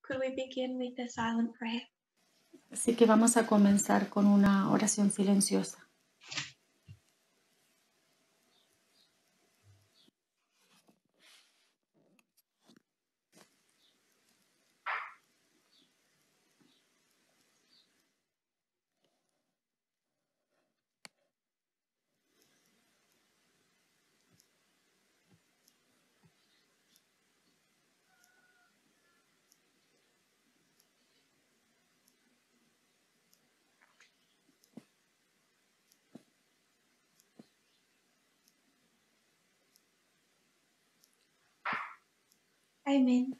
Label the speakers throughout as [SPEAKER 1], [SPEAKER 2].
[SPEAKER 1] Could we begin with a silent prayer?
[SPEAKER 2] Así que vamos a comenzar con una oración silenciosa.
[SPEAKER 1] Amen.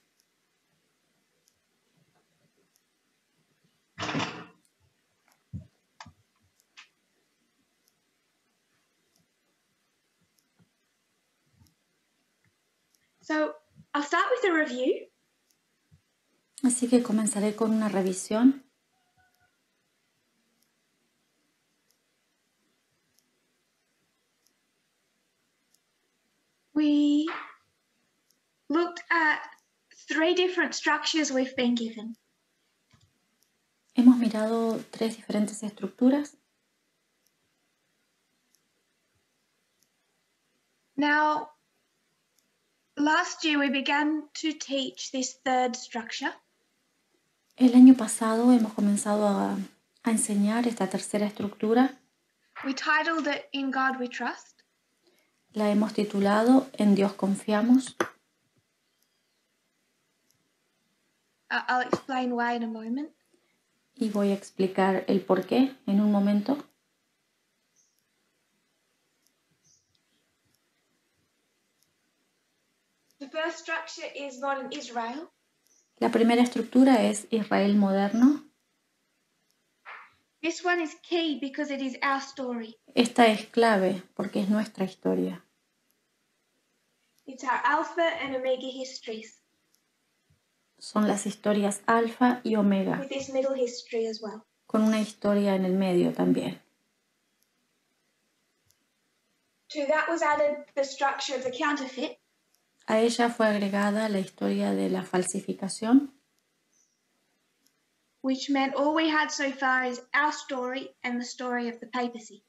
[SPEAKER 1] So I'll start with a review.
[SPEAKER 2] Así que comenzaré con una revisión.
[SPEAKER 1] We looked at 3 different structures we've been given.
[SPEAKER 2] Hemos mirado 3 diferentes estructuras.
[SPEAKER 1] Now, last year we began to teach this 3rd structure.
[SPEAKER 2] El año pasado hemos comenzado a enseñar esta tercera estructura.
[SPEAKER 1] We titled it In God We Trust.
[SPEAKER 2] La hemos titulado En Dios confiamos.
[SPEAKER 1] I'll explain why in a moment.
[SPEAKER 2] Y voy a explicar el por qué en un momento.
[SPEAKER 1] The first structure is modern Israel.
[SPEAKER 2] La primera estructura es Israel moderno.
[SPEAKER 1] This one is key because it is our story.
[SPEAKER 2] Esta es clave porque es nuestra historia.
[SPEAKER 1] It's our Alpha and Omega histories,
[SPEAKER 2] Son las historias alfa y omega,
[SPEAKER 1] with this middle history as well.
[SPEAKER 2] con una historia en el medio también.
[SPEAKER 1] To that was added the structure of the counterfeit.
[SPEAKER 2] A ella fue agregada la historia de la falsificación,
[SPEAKER 1] Which meant all we had so far is our story and the story of the papacy.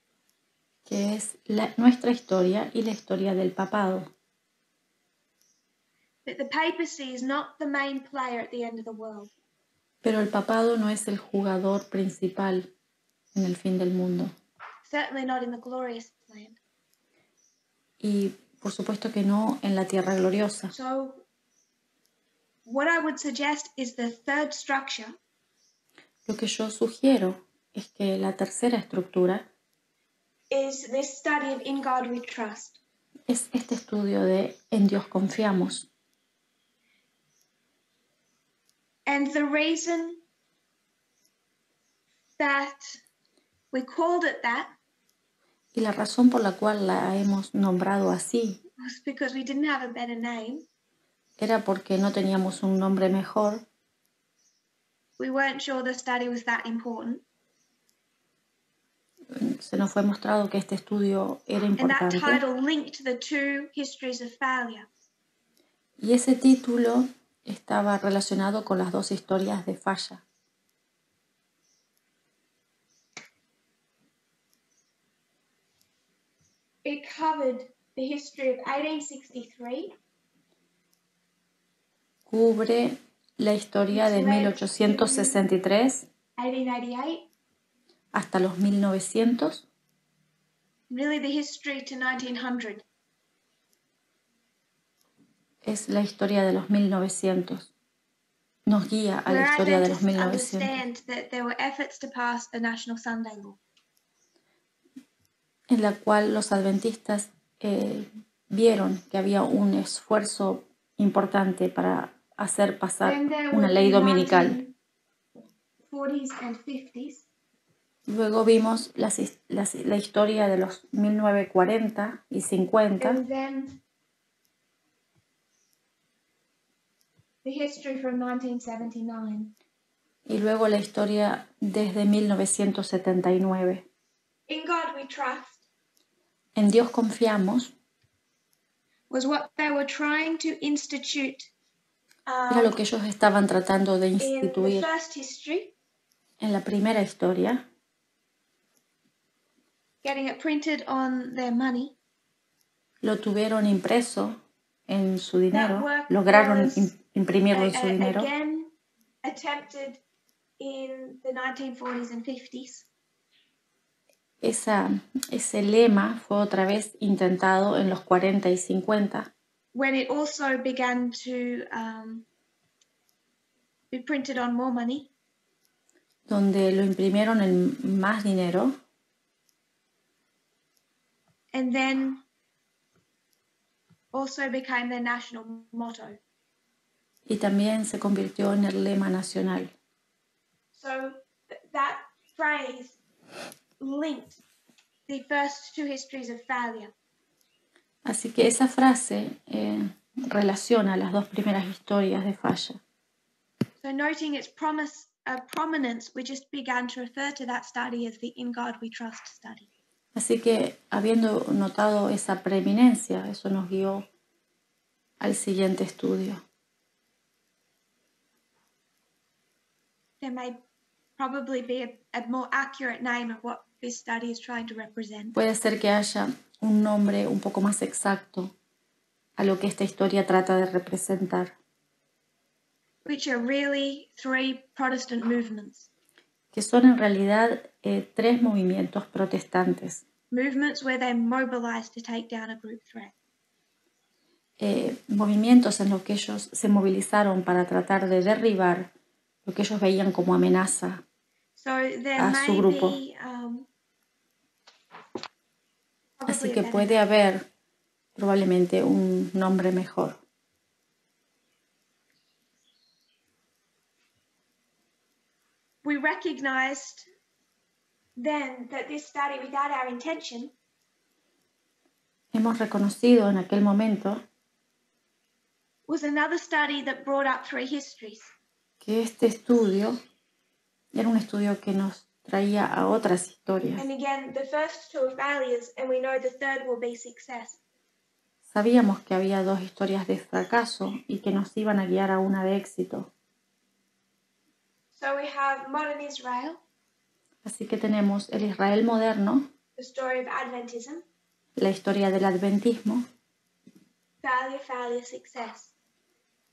[SPEAKER 2] que es nuestra historia y la historia del papado.
[SPEAKER 1] But the papacy is not the main player at the end of the world.
[SPEAKER 2] Pero el papado no es el jugador principal en el fin del mundo.
[SPEAKER 1] Certainly not in the glorious land.
[SPEAKER 2] Y por supuesto que no en la tierra gloriosa.
[SPEAKER 1] So what I would suggest is the 3rd structure.
[SPEAKER 2] Lo que yo sugiero es que la tercera estructura
[SPEAKER 1] Is this study of In God We Trust.
[SPEAKER 2] es este estudio de En Dios confiamos.
[SPEAKER 1] And the reason that we called it that
[SPEAKER 2] Y la razón por la cual la hemos nombrado así
[SPEAKER 1] was because we didn't have a better name.
[SPEAKER 2] era porque no teníamos un nombre mejor.
[SPEAKER 1] We weren't sure the study was that important.
[SPEAKER 2] Se nos fue mostrado que este estudio era
[SPEAKER 1] And that
[SPEAKER 2] importante.
[SPEAKER 1] title linked the 2 histories of failure.
[SPEAKER 2] Y ese título estaba relacionado con las 2 historias de falla.
[SPEAKER 1] It covered the history of 1863.
[SPEAKER 2] Cubre la historia de 1863
[SPEAKER 1] 1888.
[SPEAKER 2] hasta los 1900.
[SPEAKER 1] Really the history to 1900.
[SPEAKER 2] Es la historia de los 1900. Nos guía a la
[SPEAKER 1] Where
[SPEAKER 2] historia de los
[SPEAKER 1] Adventists
[SPEAKER 2] 1900.
[SPEAKER 1] understand that there were efforts to pass a national Sunday law.
[SPEAKER 2] En la cual los adventistas vieron que había un esfuerzo importante para hacer pasar
[SPEAKER 1] Then there
[SPEAKER 2] una
[SPEAKER 1] was
[SPEAKER 2] ley
[SPEAKER 1] the
[SPEAKER 2] dominical.
[SPEAKER 1] 1940s and 50s.
[SPEAKER 2] Luego vimos la historia de los 1940 y 50
[SPEAKER 1] And then the history from 1979.
[SPEAKER 2] y luego la historia desde 1979.
[SPEAKER 1] In God We Trust
[SPEAKER 2] En Dios confiamos
[SPEAKER 1] was what they were trying to institute
[SPEAKER 2] Era lo que ellos estaban tratando de
[SPEAKER 1] in the
[SPEAKER 2] instituir
[SPEAKER 1] first history,
[SPEAKER 2] en la primera historia,
[SPEAKER 1] getting it printed on their money.
[SPEAKER 2] lo tuvieron impreso en su
[SPEAKER 1] That
[SPEAKER 2] dinero,
[SPEAKER 1] work
[SPEAKER 2] lograron
[SPEAKER 1] was
[SPEAKER 2] imprimirlo en su dinero.
[SPEAKER 1] again attempted in the 1940s and 50s.
[SPEAKER 2] Ese lema fue otra vez intentado en los 40 y 50,
[SPEAKER 1] when it also began to be printed on more money.
[SPEAKER 2] donde lo imprimieron en más dinero.
[SPEAKER 1] And then also became their national motto.
[SPEAKER 2] Y también se convirtió en el lema nacional.
[SPEAKER 1] So that phrase linked the first two histories of failure.
[SPEAKER 2] Así que esa frase relaciona las dos primeras historias de falla.
[SPEAKER 1] So noting its prominence, we just began to refer to that study as the In God We Trust study.
[SPEAKER 2] Así que, habiendo notado esa preeminencia, eso nos guió al siguiente estudio.
[SPEAKER 1] There may probably be a more accurate name of what this study is trying to represent.
[SPEAKER 2] Puede ser que haya un nombre un poco más exacto a lo que esta historia trata de representar,
[SPEAKER 1] Which are really three Protestant movements.
[SPEAKER 2] que son en realidad tres movimientos protestantes.
[SPEAKER 1] Movements where they mobilized to take down a group threat.
[SPEAKER 2] Movimientos en los que ellos se movilizaron para tratar de derribar lo que ellos veían como amenaza a su grupo. Así que puede haber probablemente un nombre mejor.
[SPEAKER 1] We recognized then that this study, without our intention,
[SPEAKER 2] hemos reconocido en aquel momento
[SPEAKER 1] was another study that brought up three histories.
[SPEAKER 2] Que este estudio era un estudio que nos traía a otras historias.
[SPEAKER 1] And again, the first two are failures, and we know the third will be success.
[SPEAKER 2] Sabíamos que había dos historias de fracaso y que nos iban a guiar a una de éxito.
[SPEAKER 1] So we have modern Israel.
[SPEAKER 2] Así que tenemos el Israel moderno,
[SPEAKER 1] The story of Adventism.
[SPEAKER 2] La historia del adventismo,
[SPEAKER 1] Failure, failure, success.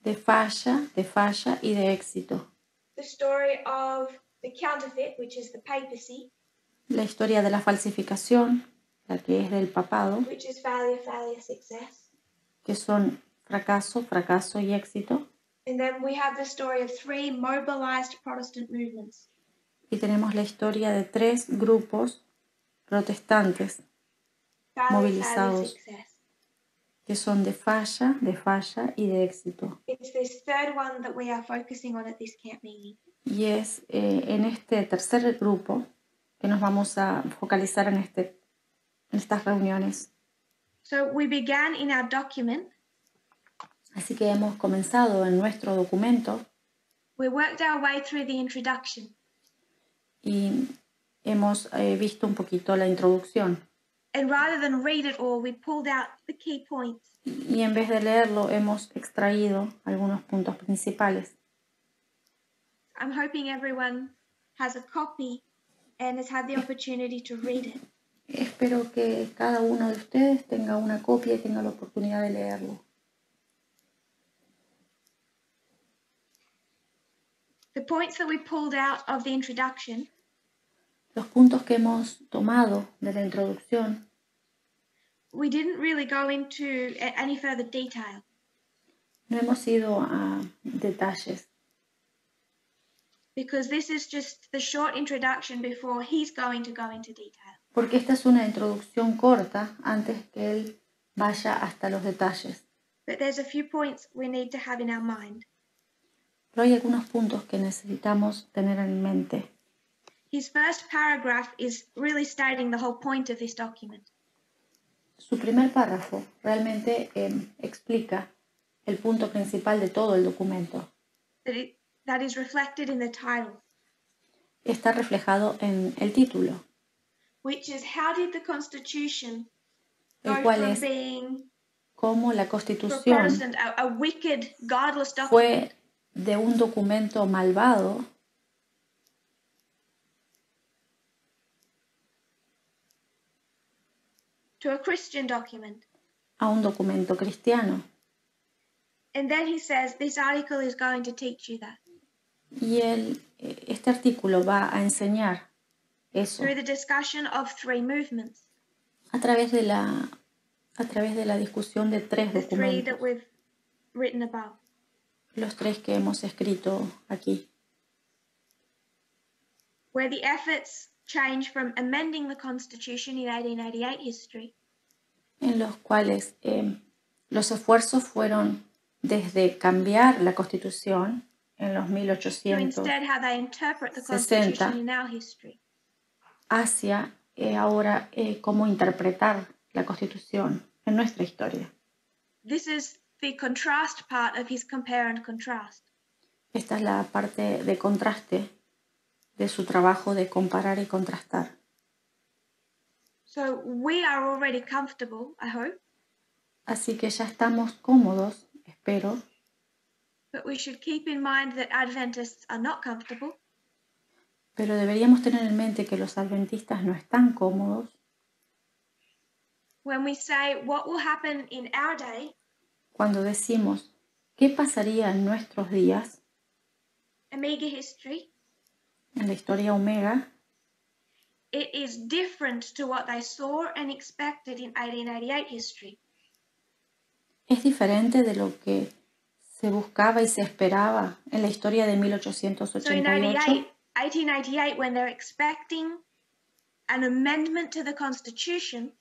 [SPEAKER 2] de falla y de éxito.
[SPEAKER 1] The story of the counterfeit, which is the papacy.
[SPEAKER 2] La historia de la falsificación, la que es del papado,
[SPEAKER 1] Which is failure, failure, success.
[SPEAKER 2] que son fracaso y éxito.
[SPEAKER 1] And then we have the story of three mobilized Protestant movements.
[SPEAKER 2] Y tenemos la historia de tres grupos protestantes movilizados, que son de falla y de éxito.
[SPEAKER 1] It's this third one that we are focusing on at this camp meeting.
[SPEAKER 2] Y es en este tercer grupo que nos vamos a focalizar en estas reuniones.
[SPEAKER 1] So we began in our document.
[SPEAKER 2] Así que hemos comenzado en nuestro documento.
[SPEAKER 1] We worked our way through the introduction.
[SPEAKER 2] Y hemos visto un poquito la introducción.
[SPEAKER 1] And rather than read it all, we pulled out the key points.
[SPEAKER 2] Y en vez de leerlo, hemos extraído algunos puntos principales.
[SPEAKER 1] I'm hoping everyone has a copy and has had the opportunity to read it.
[SPEAKER 2] Espero que cada uno de ustedes tenga una copia y tenga la oportunidad de leerlo.
[SPEAKER 1] The points that we pulled out of the introduction.
[SPEAKER 2] Los puntos que hemos tomado de la introducción.
[SPEAKER 1] We didn't really go into any further detail.
[SPEAKER 2] No hemos ido a detalles.
[SPEAKER 1] Because this is just the short introduction before he's going to go into detail.
[SPEAKER 2] Porque esta es una introducción corta antes que él vaya hasta los detalles.
[SPEAKER 1] But there's a few points we need to have in our mind.
[SPEAKER 2] Pero hay algunos puntos que necesitamos tener en mente.
[SPEAKER 1] His first paragraph is really stating the whole point of this document.
[SPEAKER 2] Su primer párrafo realmente explica el punto principal de todo el documento.
[SPEAKER 1] That is reflected in the title.
[SPEAKER 2] Está reflejado en el título.
[SPEAKER 1] Which is, how did the Constitution go
[SPEAKER 2] El cual
[SPEAKER 1] from
[SPEAKER 2] es
[SPEAKER 1] being
[SPEAKER 2] cómo la Constitución
[SPEAKER 1] a wicked, godless document,
[SPEAKER 2] fue de un documento malvado
[SPEAKER 1] to a Christian document.
[SPEAKER 2] A un documento cristiano.
[SPEAKER 1] And then he says, this article is going to teach you that.
[SPEAKER 2] Y este artículo va a enseñar eso
[SPEAKER 1] through the discussion of three movements.
[SPEAKER 2] a través de la discusión de tres
[SPEAKER 1] The three that
[SPEAKER 2] documentos,
[SPEAKER 1] we've written about.
[SPEAKER 2] los tres que hemos escrito aquí,
[SPEAKER 1] Where the efforts change from amending the Constitution in 1888 history
[SPEAKER 2] en los cuales los esfuerzos fueron desde cambiar la Constitución en los
[SPEAKER 1] to instead how they interpret the Constitution
[SPEAKER 2] 1860
[SPEAKER 1] in our history.
[SPEAKER 2] hacia ahora cómo interpretar la Constitución en nuestra historia.
[SPEAKER 1] This is the contrast part of his compare and contrast.
[SPEAKER 2] Esta es la parte de contraste de su trabajo de comparar y contrastar.
[SPEAKER 1] So we are already comfortable, I hope,
[SPEAKER 2] Así que ya estamos cómodos, espero,
[SPEAKER 1] but we should keep in mind that Adventists are not comfortable.
[SPEAKER 2] pero deberíamos tener en mente que los adventistas no están cómodos
[SPEAKER 1] When we say what will happen in our day,
[SPEAKER 2] cuando decimos qué pasaría en nuestros días,
[SPEAKER 1] Omega history,
[SPEAKER 2] en la historia Omega,
[SPEAKER 1] it is different to what they saw and expected in 1888 history.
[SPEAKER 2] es diferente de lo que se buscaba y se esperaba en la historia de
[SPEAKER 1] So in
[SPEAKER 2] 1888.
[SPEAKER 1] 1888, when they're expecting an amendment to the Constitution,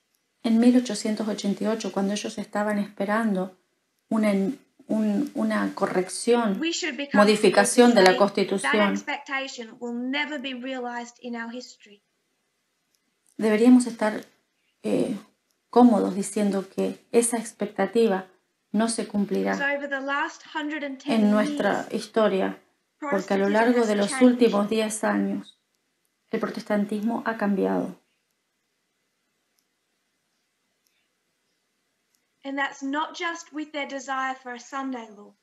[SPEAKER 2] En 1888, cuando ellos estaban esperando una corrección,
[SPEAKER 1] we should be
[SPEAKER 2] modificación de la
[SPEAKER 1] that
[SPEAKER 2] Constitución,
[SPEAKER 1] expectation will never be realized in our history.
[SPEAKER 2] deberíamos estar cómodos diciendo que esa expectativa no se cumplirá
[SPEAKER 1] So over the last 110
[SPEAKER 2] en nuestra
[SPEAKER 1] years,
[SPEAKER 2] historia, porque a lo largo de los últimos 10 años el protestantismo ha cambiado.
[SPEAKER 1] and that's not just with their desire for a Sunday law.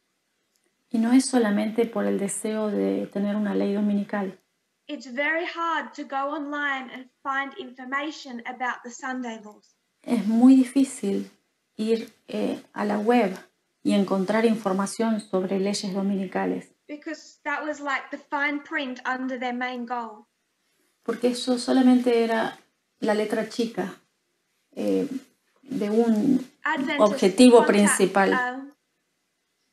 [SPEAKER 2] Y no es solamente por el deseo de tener una ley dominical.
[SPEAKER 1] It's very hard to go online and find information about the Sunday laws.
[SPEAKER 2] Es muy difícil ir a la web y encontrar información sobre leyes dominicales,
[SPEAKER 1] Because that was like the fine print under their main goal.
[SPEAKER 2] porque eso solamente era la letra chica de un objetivo principal.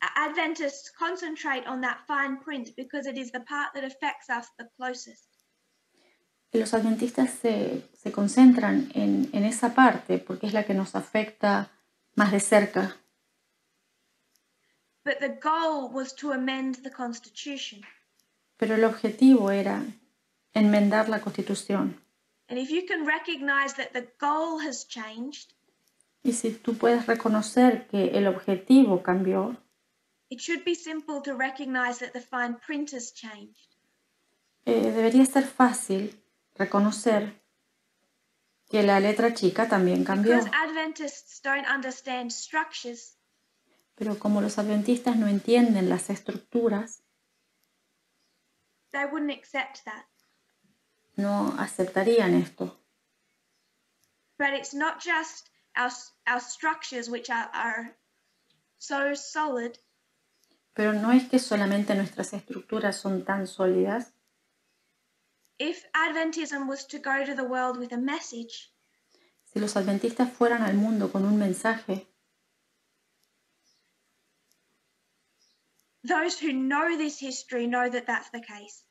[SPEAKER 1] Adventists concentrate on that fine print because it is the part that affects us the closest.
[SPEAKER 2] Los adventistas se concentran en esa parte porque es la que nos afecta más de cerca.
[SPEAKER 1] But the goal was to amend the Constitution.
[SPEAKER 2] Pero el objetivo era enmendar la Constitución.
[SPEAKER 1] And if you can recognize that the goal has changed,
[SPEAKER 2] Y si tú puedes reconocer que el objetivo cambió,
[SPEAKER 1] it should be simple to recognize that the fine print has changed.
[SPEAKER 2] Debería ser fácil reconocer que la letra chica también cambió.
[SPEAKER 1] Because Adventists don't understand structures,
[SPEAKER 2] Pero como los adventistas no entienden las estructuras,
[SPEAKER 1] they wouldn't accept that.
[SPEAKER 2] no aceptarían esto.
[SPEAKER 1] But it's not just our structures which are so solid.
[SPEAKER 2] Pero no es que solamente nuestras estructuras son tan sólidas.
[SPEAKER 1] If Adventism was to go to the world with a message,
[SPEAKER 2] Si los adventistas fueran al mundo con un mensaje,
[SPEAKER 1] those who know this history know that that's the case.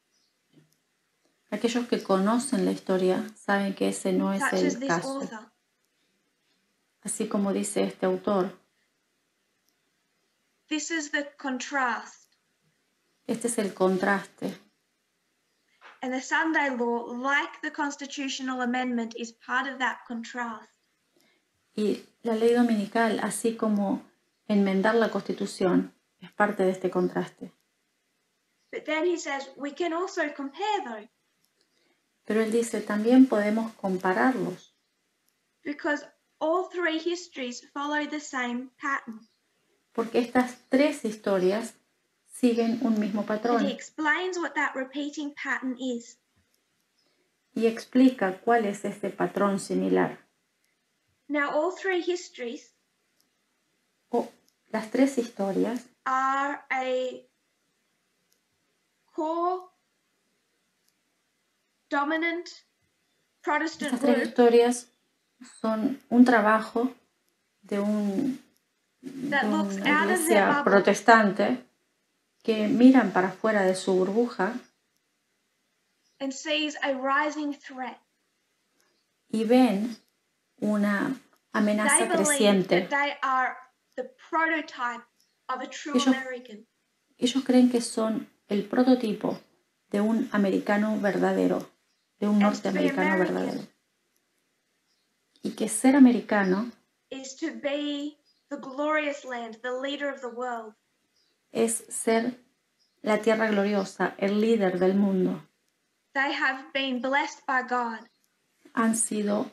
[SPEAKER 2] aquellos que conocen la historia saben que ese no es
[SPEAKER 1] Such as
[SPEAKER 2] el
[SPEAKER 1] this
[SPEAKER 2] caso.
[SPEAKER 1] author.
[SPEAKER 2] Así como dice este autor,
[SPEAKER 1] This is the contrast.
[SPEAKER 2] este es el contraste.
[SPEAKER 1] And the Sunday law, like the constitutional amendment, is part of that contrast.
[SPEAKER 2] Y la ley dominical, así como enmendar la Constitución, es parte de este contraste.
[SPEAKER 1] But then he says we can also compare though,
[SPEAKER 2] Pero él dice, también podemos compararlos,
[SPEAKER 1] because all three histories follow the same pattern.
[SPEAKER 2] Porque estas tres historias siguen un mismo
[SPEAKER 1] And
[SPEAKER 2] patrón.
[SPEAKER 1] he explains what that repeating pattern is.
[SPEAKER 2] Y explica cuál es este patrón similar.
[SPEAKER 1] Now, all three histories
[SPEAKER 2] Las tres historias
[SPEAKER 1] are a core dominant Protestant
[SPEAKER 2] Estas tres
[SPEAKER 1] group
[SPEAKER 2] historias son un trabajo de
[SPEAKER 1] that
[SPEAKER 2] una
[SPEAKER 1] looks out of their
[SPEAKER 2] iglesia
[SPEAKER 1] bubble
[SPEAKER 2] protestante que miran para fuera de su burbuja
[SPEAKER 1] and sees a rising threat.
[SPEAKER 2] y ven una amenaza
[SPEAKER 1] They believe
[SPEAKER 2] creciente.
[SPEAKER 1] that they are the prototype of a true
[SPEAKER 2] Ellos-
[SPEAKER 1] American.
[SPEAKER 2] Ellos creen que son el prototipo de un americano verdadero, de un
[SPEAKER 1] And to be
[SPEAKER 2] norteamericano
[SPEAKER 1] American
[SPEAKER 2] verdadero. Y que ser americano
[SPEAKER 1] is to be the glorious land, the leader of the world.
[SPEAKER 2] es ser la tierra gloriosa, el líder del mundo.
[SPEAKER 1] They have been blessed by God.
[SPEAKER 2] Han sido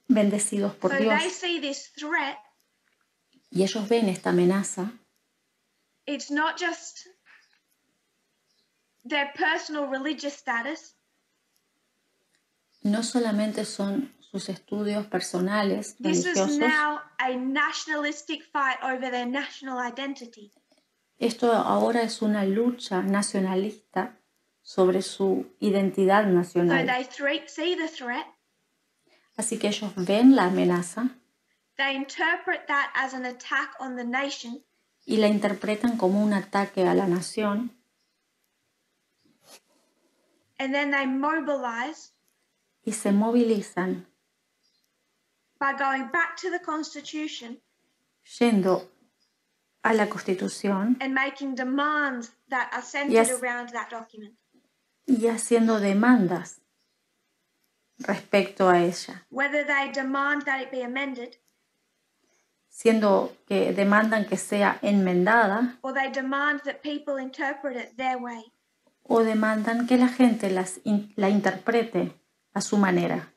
[SPEAKER 2] bendecidos por
[SPEAKER 1] So
[SPEAKER 2] Dios.
[SPEAKER 1] they see this threat.
[SPEAKER 2] Y ellos ven esta amenaza.
[SPEAKER 1] It's not just their personal religious status.
[SPEAKER 2] No solamente son sus estudios personales,
[SPEAKER 1] This is
[SPEAKER 2] religiosos.
[SPEAKER 1] now a nationalistic fight over their national identity.
[SPEAKER 2] Esto ahora es una lucha nacionalista sobre su identidad
[SPEAKER 1] So
[SPEAKER 2] nacional.
[SPEAKER 1] they see the threat.
[SPEAKER 2] Así que ellos ven la amenaza
[SPEAKER 1] They interpret that as an attack on the nation.
[SPEAKER 2] y la interpretan como un ataque a la nación.
[SPEAKER 1] And then they mobilize
[SPEAKER 2] Y se movilizan
[SPEAKER 1] by going back to the Constitution
[SPEAKER 2] yendo a la Constitución
[SPEAKER 1] and making demands that are centered around that document.
[SPEAKER 2] y haciendo demandas respecto a ella,
[SPEAKER 1] Whether they demand that it be amended
[SPEAKER 2] siendo que demandan que sea enmendada
[SPEAKER 1] or they demand that people interpret it their way.
[SPEAKER 2] o demandan que la gente la interprete a su manera.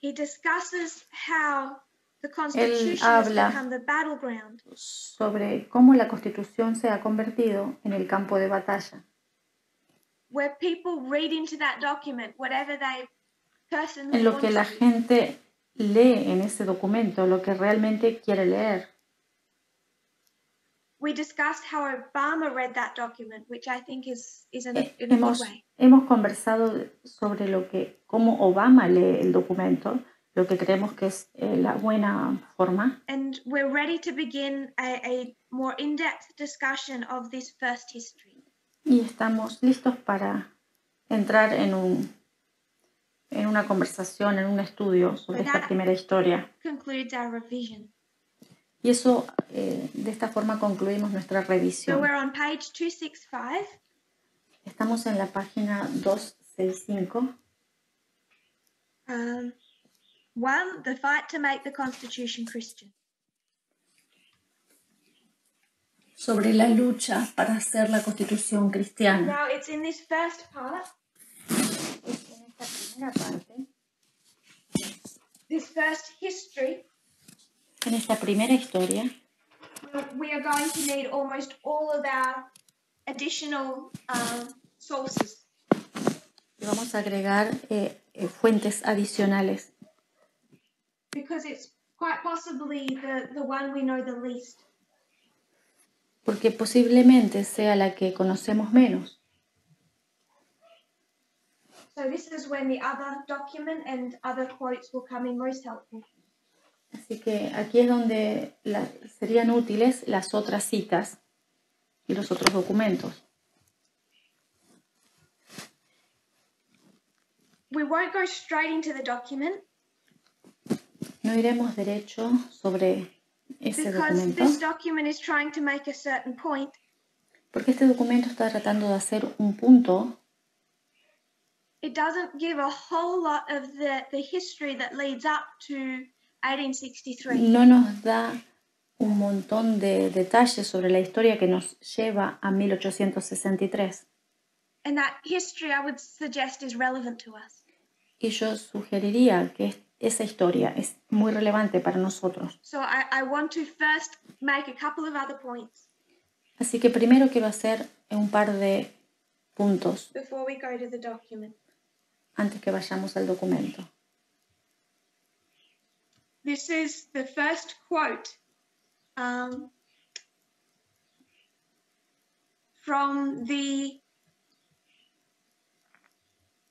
[SPEAKER 1] He discusses how the
[SPEAKER 2] Él
[SPEAKER 1] Constitution has
[SPEAKER 2] habla
[SPEAKER 1] become the battleground.
[SPEAKER 2] sobre cómo la Constitución se ha convertido en el campo de batalla,
[SPEAKER 1] Where people read into that document whatever they personally
[SPEAKER 2] en lo
[SPEAKER 1] want
[SPEAKER 2] que la
[SPEAKER 1] to.
[SPEAKER 2] gente lee en ese documento, lo que realmente quiere leer.
[SPEAKER 1] We discussed how Obama read that document, which I think is in a good way.
[SPEAKER 2] Hemos conversado sobre cómo Obama lee el documento, lo que creemos que es la buena forma.
[SPEAKER 1] And we're ready to begin a more in-depth discussion of this first history.
[SPEAKER 2] Y estamos listos para entrar en una conversación, en un estudio sobre esta primera historia.
[SPEAKER 1] Concludes our revision.
[SPEAKER 2] Y eso, de esta forma concluimos nuestra
[SPEAKER 1] So
[SPEAKER 2] revisión.
[SPEAKER 1] we're on page 265.
[SPEAKER 2] Estamos en la página 265.
[SPEAKER 1] 1, the fight to make the Constitution Christian.
[SPEAKER 2] Sobre la lucha para hacer la Constitución cristiana.
[SPEAKER 1] Now it's in this first part.
[SPEAKER 2] En esta primera parte.
[SPEAKER 1] This first history.
[SPEAKER 2] En esta primera historia.
[SPEAKER 1] We are going to need almost all of our additional sources.
[SPEAKER 2] Vamos a agregar fuentes adicionales.
[SPEAKER 1] Because it's quite possibly the one we know the least.
[SPEAKER 2] Porque posiblemente sea la que conocemos menos.
[SPEAKER 1] So this is when the other document and other quotes will come in most helpful.
[SPEAKER 2] Así que aquí es donde serían útiles las otras citas y los otros documentos.
[SPEAKER 1] We won't go straight into the document.
[SPEAKER 2] No iremos derecho sobre ese
[SPEAKER 1] Because
[SPEAKER 2] documento.
[SPEAKER 1] this document is trying to make a certain point.
[SPEAKER 2] Porque este documento está tratando de hacer un punto.
[SPEAKER 1] It doesn't give a whole lot of the history that leads up to 1863.
[SPEAKER 2] No nos da un montón de detalles sobre la historia que nos lleva a 1863.
[SPEAKER 1] And that history, I would suggest, is relevant to us.
[SPEAKER 2] Y yo sugeriría que esa historia es muy relevante para nosotros.
[SPEAKER 1] So I want to first make a couple of other points.
[SPEAKER 2] Así que primero quiero hacer un par de puntos
[SPEAKER 1] before we go to the document.
[SPEAKER 2] Antes que vayamos al documento.
[SPEAKER 1] This is the first quote from the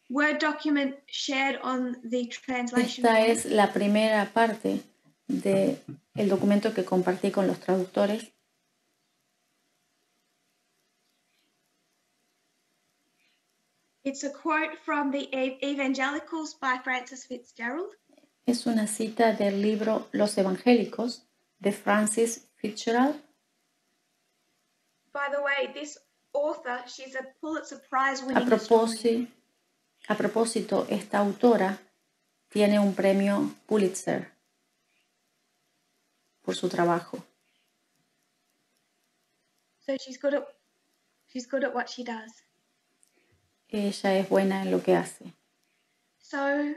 [SPEAKER 1] Word document shared on the translation.
[SPEAKER 2] Esta es la primera parte del documento que compartí con los traductores.
[SPEAKER 1] It's a quote from the Evangelicals by Francis Fitzgerald.
[SPEAKER 2] Es una cita del libro Los Evangélicos de Francis Fitzgerald.
[SPEAKER 1] By the way, this author, she's a Pulitzer Prize winning historian.
[SPEAKER 2] A propósito, esta autora tiene un premio Pulitzer por su trabajo.
[SPEAKER 1] So she's good at what she does.
[SPEAKER 2] Ella es buena en lo que hace.
[SPEAKER 1] So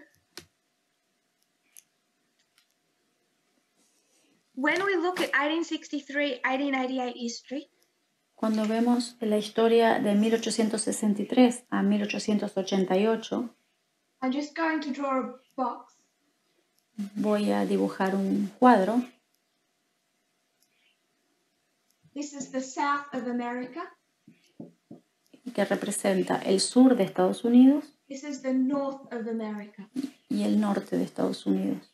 [SPEAKER 1] when we look at 1863-1888 history,
[SPEAKER 2] cuando vemos la historia de 1863 a 1888,
[SPEAKER 1] I'm just going to draw a box.
[SPEAKER 2] Voy a dibujar un cuadro.
[SPEAKER 1] This is the South of America.
[SPEAKER 2] Que representa el sur de Estados Unidos.
[SPEAKER 1] This is the North of America.
[SPEAKER 2] Y el norte de Estados Unidos.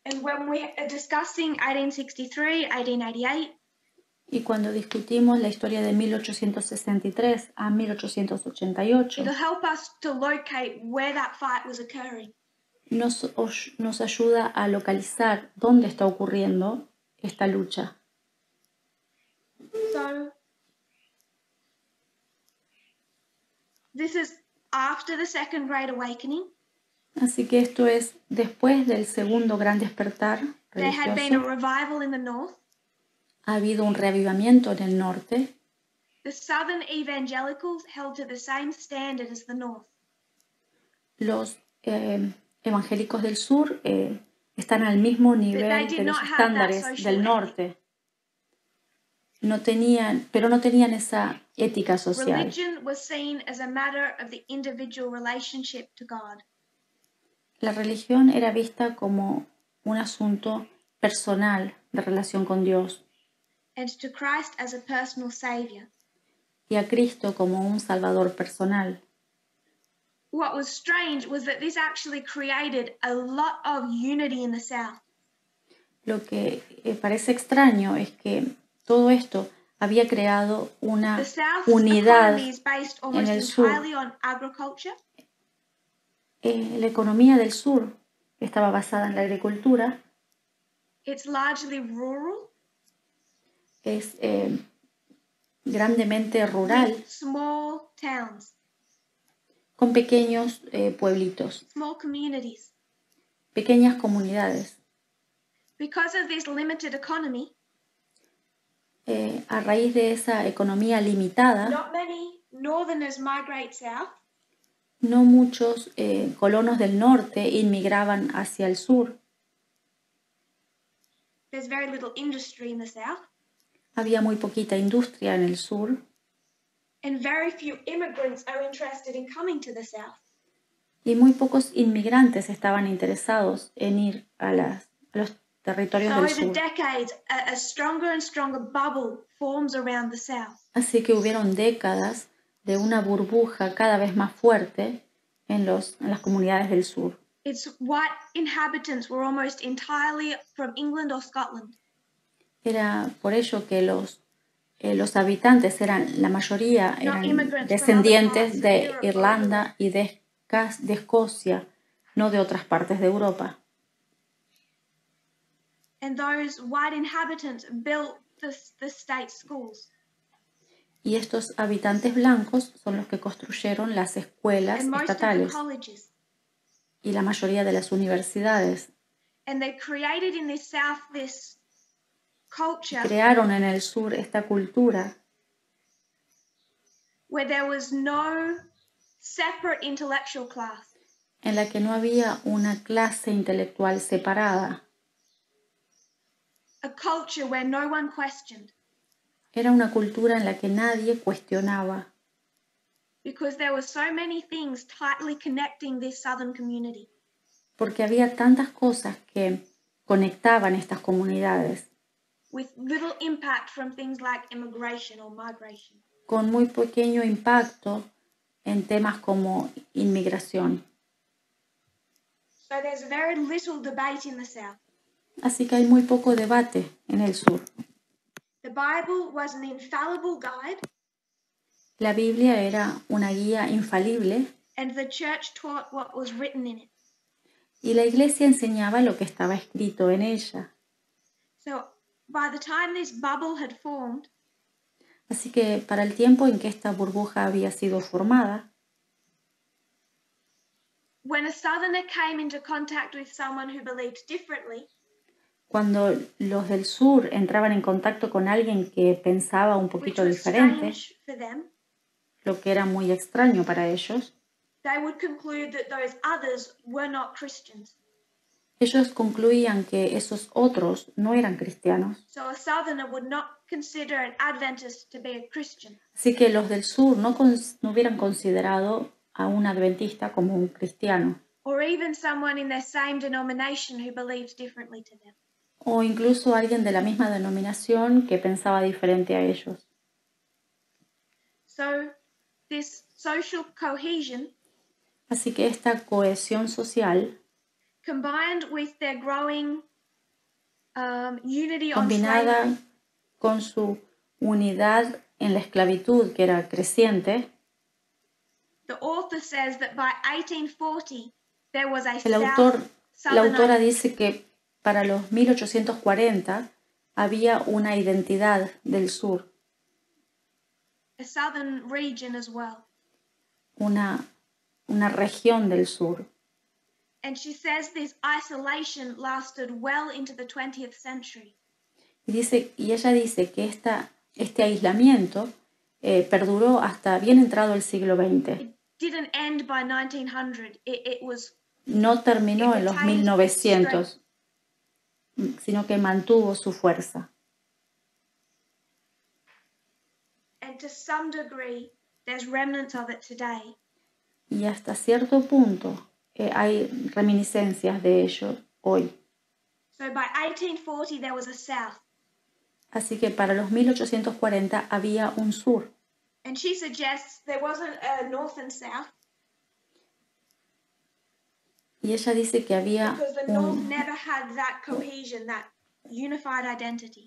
[SPEAKER 1] And when we are discussing 1863, 1888,
[SPEAKER 2] y cuando discutimos la historia de 1863 a 1888,
[SPEAKER 1] it'll help us to locate where that fight was occurring.
[SPEAKER 2] Nos ayuda a localizar dónde está ocurriendo esta lucha.
[SPEAKER 1] So, this is after the Second Great Awakening.
[SPEAKER 2] Así que esto es después del segundo gran despertar
[SPEAKER 1] There had been a
[SPEAKER 2] religioso.
[SPEAKER 1] revival in the north.
[SPEAKER 2] Ha habido un reavivamiento en el norte.
[SPEAKER 1] The Southern evangelicals held to the same standard as the north.
[SPEAKER 2] Los evangélicos del sur están al mismo nivel de los estándares del norte. Pero no tenían esa ética social.
[SPEAKER 1] Religion was seen as a matter of the individual relationship to God.
[SPEAKER 2] La religión era vista como un asunto personal de relación con Dios.
[SPEAKER 1] And to Christ as a personal savior.
[SPEAKER 2] Y a Cristo como un salvador personal.
[SPEAKER 1] What was strange was that this actually created a lot of unity in the South.
[SPEAKER 2] Lo que parece extraño es que todo esto había creado una unidad en el sur. La economía del sur estaba basada en la agricultura.
[SPEAKER 1] It's largely rural.
[SPEAKER 2] Es grandemente rural.
[SPEAKER 1] Small towns.
[SPEAKER 2] Con pequeños pueblitos.
[SPEAKER 1] Small communities.
[SPEAKER 2] Pequeñas comunidades.
[SPEAKER 1] Because of this limited economy,
[SPEAKER 2] a raíz de esa economía limitada,
[SPEAKER 1] not many northerners migrate south.
[SPEAKER 2] No muchos colonos del norte inmigraban hacia el sur.
[SPEAKER 1] There's very little industry in the south.
[SPEAKER 2] Había muy poquita industria en el sur.
[SPEAKER 1] And very few immigrants are interested in coming to the south.
[SPEAKER 2] Y muy pocos inmigrantes estaban interesados en ir a los territorios del sur.
[SPEAKER 1] Over decades, a stronger and stronger bubble forms around the south.
[SPEAKER 2] Así que hubieron décadas de una burbuja cada vez más fuerte en las comunidades del sur.
[SPEAKER 1] Its white inhabitants were almost entirely from England or Scotland.
[SPEAKER 2] Era por ello que los habitantes la mayoría eran descendientes de Irlanda y de Escocia, no de otras partes de Europa.
[SPEAKER 1] And those white inhabitants built the state schools.
[SPEAKER 2] Y estos habitantes blancos son los que construyeron las escuelas estatales y la mayoría de las universidades.
[SPEAKER 1] And they created in the south this culture.
[SPEAKER 2] Crearon en el sur esta cultura
[SPEAKER 1] where there was no separate intellectual class.
[SPEAKER 2] en la que no había una clase intelectual separada.
[SPEAKER 1] A culture where no one questioned.
[SPEAKER 2] Era una cultura en la que nadie cuestionaba.
[SPEAKER 1] Because there were so many things tightly connecting this southern community.
[SPEAKER 2] Porque había tantas cosas que conectaban estas comunidades.
[SPEAKER 1] With little impact from things like immigration or migration.
[SPEAKER 2] Con muy pequeño impacto en temas como inmigración.
[SPEAKER 1] So there's very little debate in the South.
[SPEAKER 2] Así que hay muy poco debate en el sur.
[SPEAKER 1] The Bible was an infallible guide.
[SPEAKER 2] La Biblia era una guía infalible.
[SPEAKER 1] And the church taught what was written in it.
[SPEAKER 2] Y la iglesia enseñaba lo que estaba escrito en ella.
[SPEAKER 1] So by the time this bubble had formed,
[SPEAKER 2] así que para el tiempo en que esta burbuja había sido formada,
[SPEAKER 1] when a southerner came into contact with someone who believed differently,
[SPEAKER 2] cuando los del sur entraban en contacto con alguien que pensaba un poquito diferente, lo que era muy extraño para ellos, ellos concluían que esos otros no eran cristianos. Así que los del sur no hubieran considerado a un adventista como un cristiano. O incluso alguien de la misma denominación que pensaba diferente a ellos. Así que esta cohesión social, combinada con su unidad en la esclavitud, que era creciente, la autora dice que para los 1840 había una identidad del sur. Una región del sur.
[SPEAKER 1] And she says this isolation lasted well into the 20th century.
[SPEAKER 2] Y ella dice que este aislamiento perduró hasta bien entrado el siglo XX.
[SPEAKER 1] It didn't end by 1900.
[SPEAKER 2] No terminó en los 1900, sino que mantuvo su fuerza.
[SPEAKER 1] And to some degree, there's remnants of it today.
[SPEAKER 2] Y hasta cierto punto hay reminiscencias de ello hoy.
[SPEAKER 1] So by 1840 there was a south.
[SPEAKER 2] Así que para los 1840 había un sur.
[SPEAKER 1] And she suggests there wasn't a north and south.
[SPEAKER 2] Y ella dice que había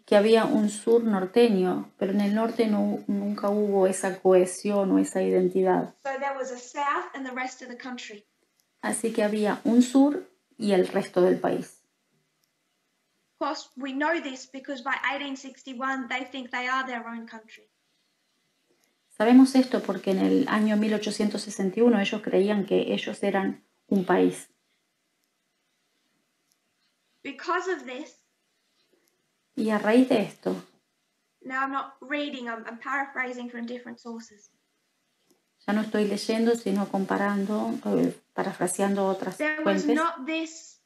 [SPEAKER 2] que había un sur norteño, pero en el norte nunca hubo esa cohesión o esa identidad. Así que había un sur y el resto del país. Sabemos esto porque en el año 1861 ellos creían que ellos eran un país.
[SPEAKER 1] Because of this,
[SPEAKER 2] y a raíz de esto,
[SPEAKER 1] now I'm not reading, I'm paraphrasing from different sources.
[SPEAKER 2] Ya no estoy leyendo, sino comparando, parafraseando otras
[SPEAKER 1] There
[SPEAKER 2] fuentes.
[SPEAKER 1] was not this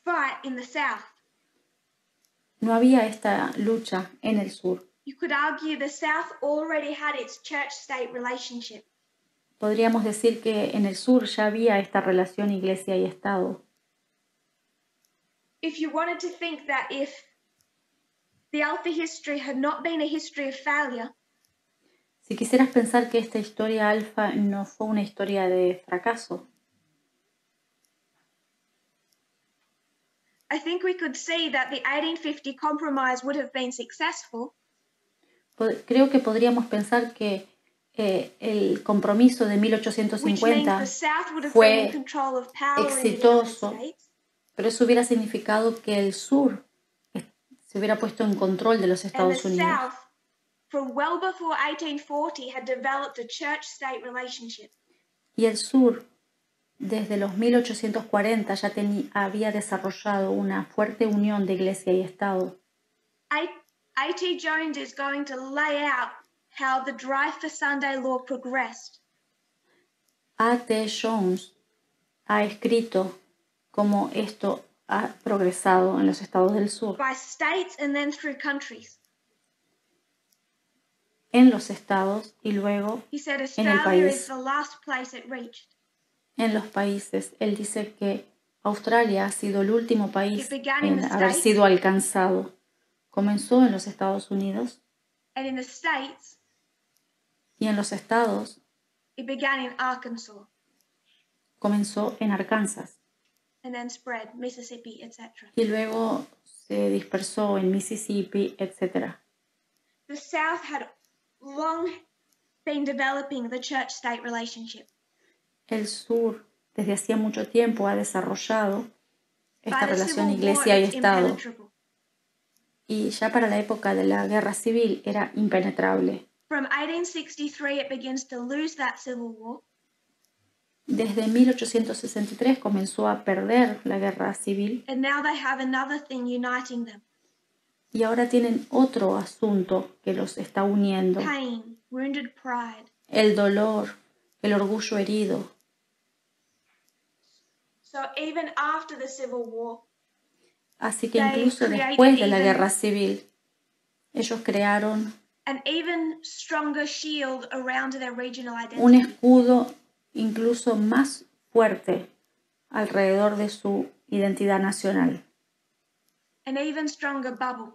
[SPEAKER 1] fight in the south.
[SPEAKER 2] No había esta lucha en el sur.
[SPEAKER 1] You could argue the south already had its church-state relationship.
[SPEAKER 2] Podríamos decir que en el sur ya había esta relación iglesia y estado.
[SPEAKER 1] If you wanted to think that if the Alpha history had not been a history of failure,
[SPEAKER 2] si quisieras pensar que esta historia alfa no fue una historia de fracaso,
[SPEAKER 1] I think we could see that the 1850 compromise would have been successful.
[SPEAKER 2] Creo que podríamos pensar que el compromiso de 1850 fue exitoso, pero eso hubiera significado que el sur se hubiera puesto en control de los Estados Unidos. Y el sur, desde los 1840, ya había desarrollado una fuerte unión de iglesia y Estado.
[SPEAKER 1] A.T. Jones is going to lay out how the Drive for Sunday law progressed.
[SPEAKER 2] A.T. Jones ha escrito cómo esto ha progresado en los estados del sur.
[SPEAKER 1] By states and then through countries.
[SPEAKER 2] En los estados y luego en el país. En los países. Él dice que Australia ha sido el último país en haber sido alcanzado. Comenzó en los Estados Unidos. Y en los estados comenzó en Arkansas. Y luego se dispersó en Mississippi, etc.
[SPEAKER 1] The South had long been developing the church-state relationship.
[SPEAKER 2] El sur desde hacía mucho tiempo ha desarrollado esta relación iglesia y Estado. Y ya para la época de la Guerra Civil era impenetrable.
[SPEAKER 1] From 1863 it begins to lose that civil war.
[SPEAKER 2] Desde 1863 comenzó a perder la Guerra Civil.
[SPEAKER 1] And now they have another thing uniting them.
[SPEAKER 2] Y ahora tienen otro asunto que los está uniendo.
[SPEAKER 1] Pain, wounded pride.
[SPEAKER 2] El dolor, el orgullo herido.
[SPEAKER 1] So even after the Civil War,
[SPEAKER 2] así que incluso después de la Guerra Civil, ellos crearon
[SPEAKER 1] an even stronger shield around their regional identity.
[SPEAKER 2] Un escudo incluso más fuerte alrededor de su identidad nacional.
[SPEAKER 1] An even stronger bubble.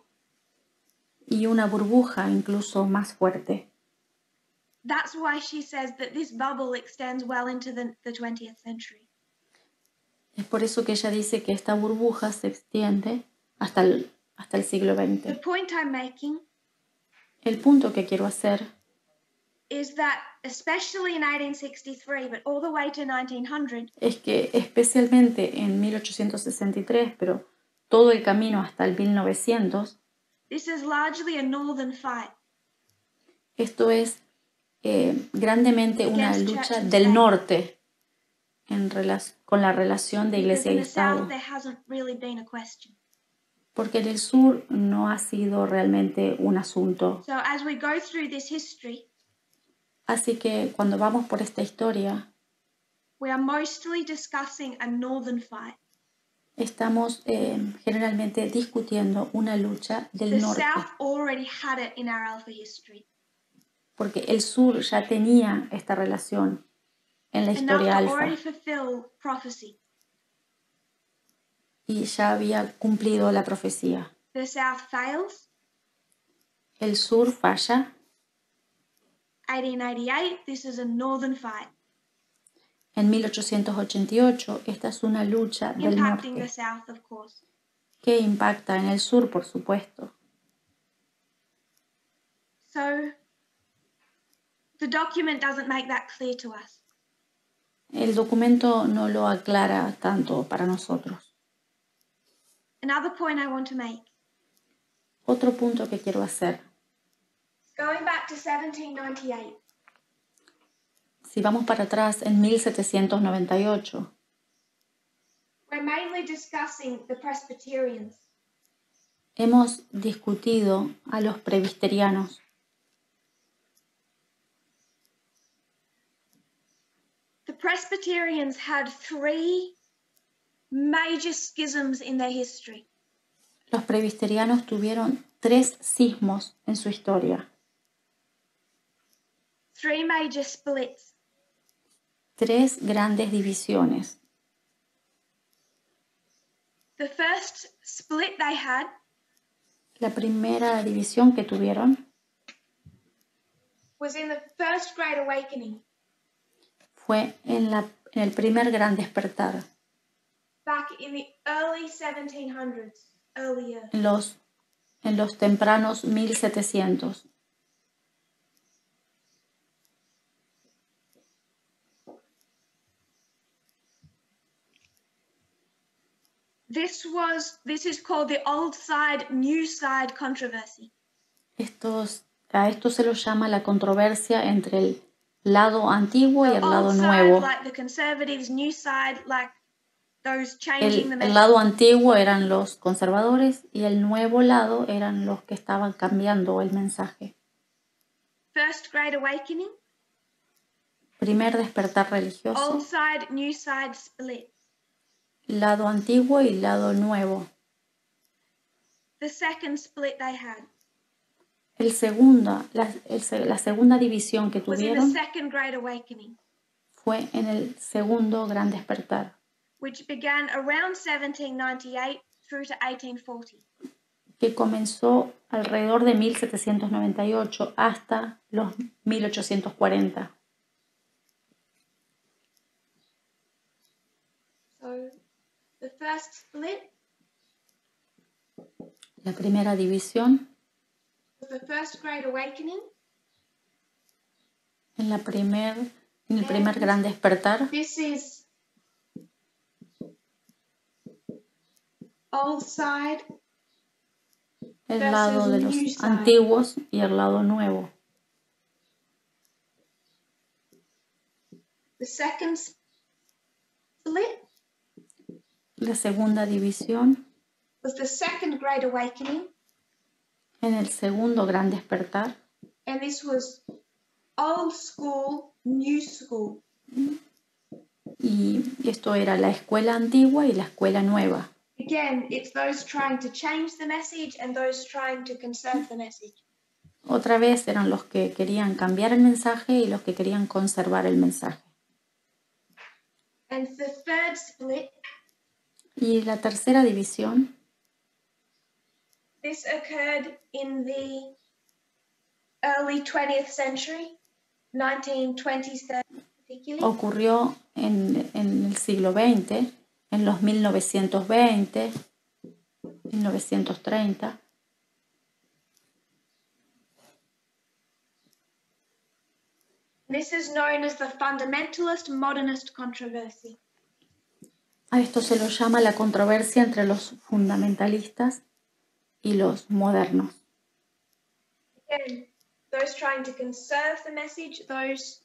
[SPEAKER 2] Y una burbuja incluso más fuerte.
[SPEAKER 1] That's why she says that this bubble extends well into the 20th century.
[SPEAKER 2] Es por eso que ella dice que esta burbuja se extiende hasta el siglo XX.
[SPEAKER 1] The point I'm making
[SPEAKER 2] el punto que quiero hacer
[SPEAKER 1] is that especially in 1863, but all the way to 1900,
[SPEAKER 2] es que especialmente en 1863, pero todo el camino hasta el 1900,
[SPEAKER 1] this is largely a northern fight.
[SPEAKER 2] Esto es grandemente una lucha del norte con la relación de iglesia y Estado. Porque en el sur no ha sido realmente un asunto. Así que cuando vamos por esta historia, estamos generalmente discutiendo una lucha del norte. Porque el sur ya tenía esta relación en la historia alfa. Y ya había cumplido la profecía. El sur falla.
[SPEAKER 1] 1888, this is a northern fight.
[SPEAKER 2] En 1888, esta es una lucha del norte.
[SPEAKER 1] The South, of course.
[SPEAKER 2] Que impacta en el sur, por supuesto.
[SPEAKER 1] So, the document doesn't make that clear to us.
[SPEAKER 2] El documento no lo aclara tanto para nosotros.
[SPEAKER 1] Another point I want to make.
[SPEAKER 2] Otro punto que quiero hacer.
[SPEAKER 1] Going back to 1798.
[SPEAKER 2] Si vamos para atrás en 1798.
[SPEAKER 1] We're mainly discussing the Presbyterians.
[SPEAKER 2] Hemos discutido a los presbiterianos.
[SPEAKER 1] The Presbyterians had three major schisms in their history.
[SPEAKER 2] Los presbiterianos tuvieron 3 cismos en su historia.
[SPEAKER 1] 3 major splits.
[SPEAKER 2] 3 grandes divisiones.
[SPEAKER 1] The first split they had.
[SPEAKER 2] La primera división que tuvieron.
[SPEAKER 1] Was in the First Great Awakening.
[SPEAKER 2] Fue en el primer gran despertar.
[SPEAKER 1] Back in the early 1700s, earlier.
[SPEAKER 2] En los tempranos 1700.
[SPEAKER 1] This is called the old side, new side controversy.
[SPEAKER 2] A esto se lo llama la controversia entre el lado antiguo y el lado nuevo. El lado antiguo eran los conservadores y el nuevo lado eran los que estaban cambiando el mensaje.
[SPEAKER 1] First Great Awakening.
[SPEAKER 2] Primer despertar religioso.
[SPEAKER 1] Old side, new side split.
[SPEAKER 2] lado antiguo y lado nuevo.
[SPEAKER 1] The second split they had.
[SPEAKER 2] La segunda división que tuvieron fue en el segundo gran despertar,
[SPEAKER 1] which began around 1798 through to 1840.
[SPEAKER 2] Que comenzó alrededor de 1798 hasta los 1840.
[SPEAKER 1] So, the first split,
[SPEAKER 2] la primera división,
[SPEAKER 1] the first Great Awakening,
[SPEAKER 2] en el primer gran despertar.
[SPEAKER 1] This is old side,
[SPEAKER 2] el lado de los antiguos y el lado nuevo.
[SPEAKER 1] The second split,
[SPEAKER 2] la segunda división,
[SPEAKER 1] was the second Great Awakening,
[SPEAKER 2] en el segundo gran despertar.
[SPEAKER 1] And this was old school, new school.
[SPEAKER 2] Y esto era la escuela antigua y la escuela nueva.
[SPEAKER 1] Again, it's those trying to change the message and those trying to conserve the message.
[SPEAKER 2] Otra vez eran los que querían cambiar el mensaje y los que querían conservar el mensaje.
[SPEAKER 1] And the third split,
[SPEAKER 2] y la tercera división,
[SPEAKER 1] this occurred in the early 20th century, 1920s, particularly.
[SPEAKER 2] Ocurrió en el siglo XX, en los 1920, 1930.
[SPEAKER 1] This is known as the fundamentalist modernist controversy.
[SPEAKER 2] A esto se lo llama la controversia entre los fundamentalistas y los modernos.
[SPEAKER 1] Again, those trying to conserve the message, those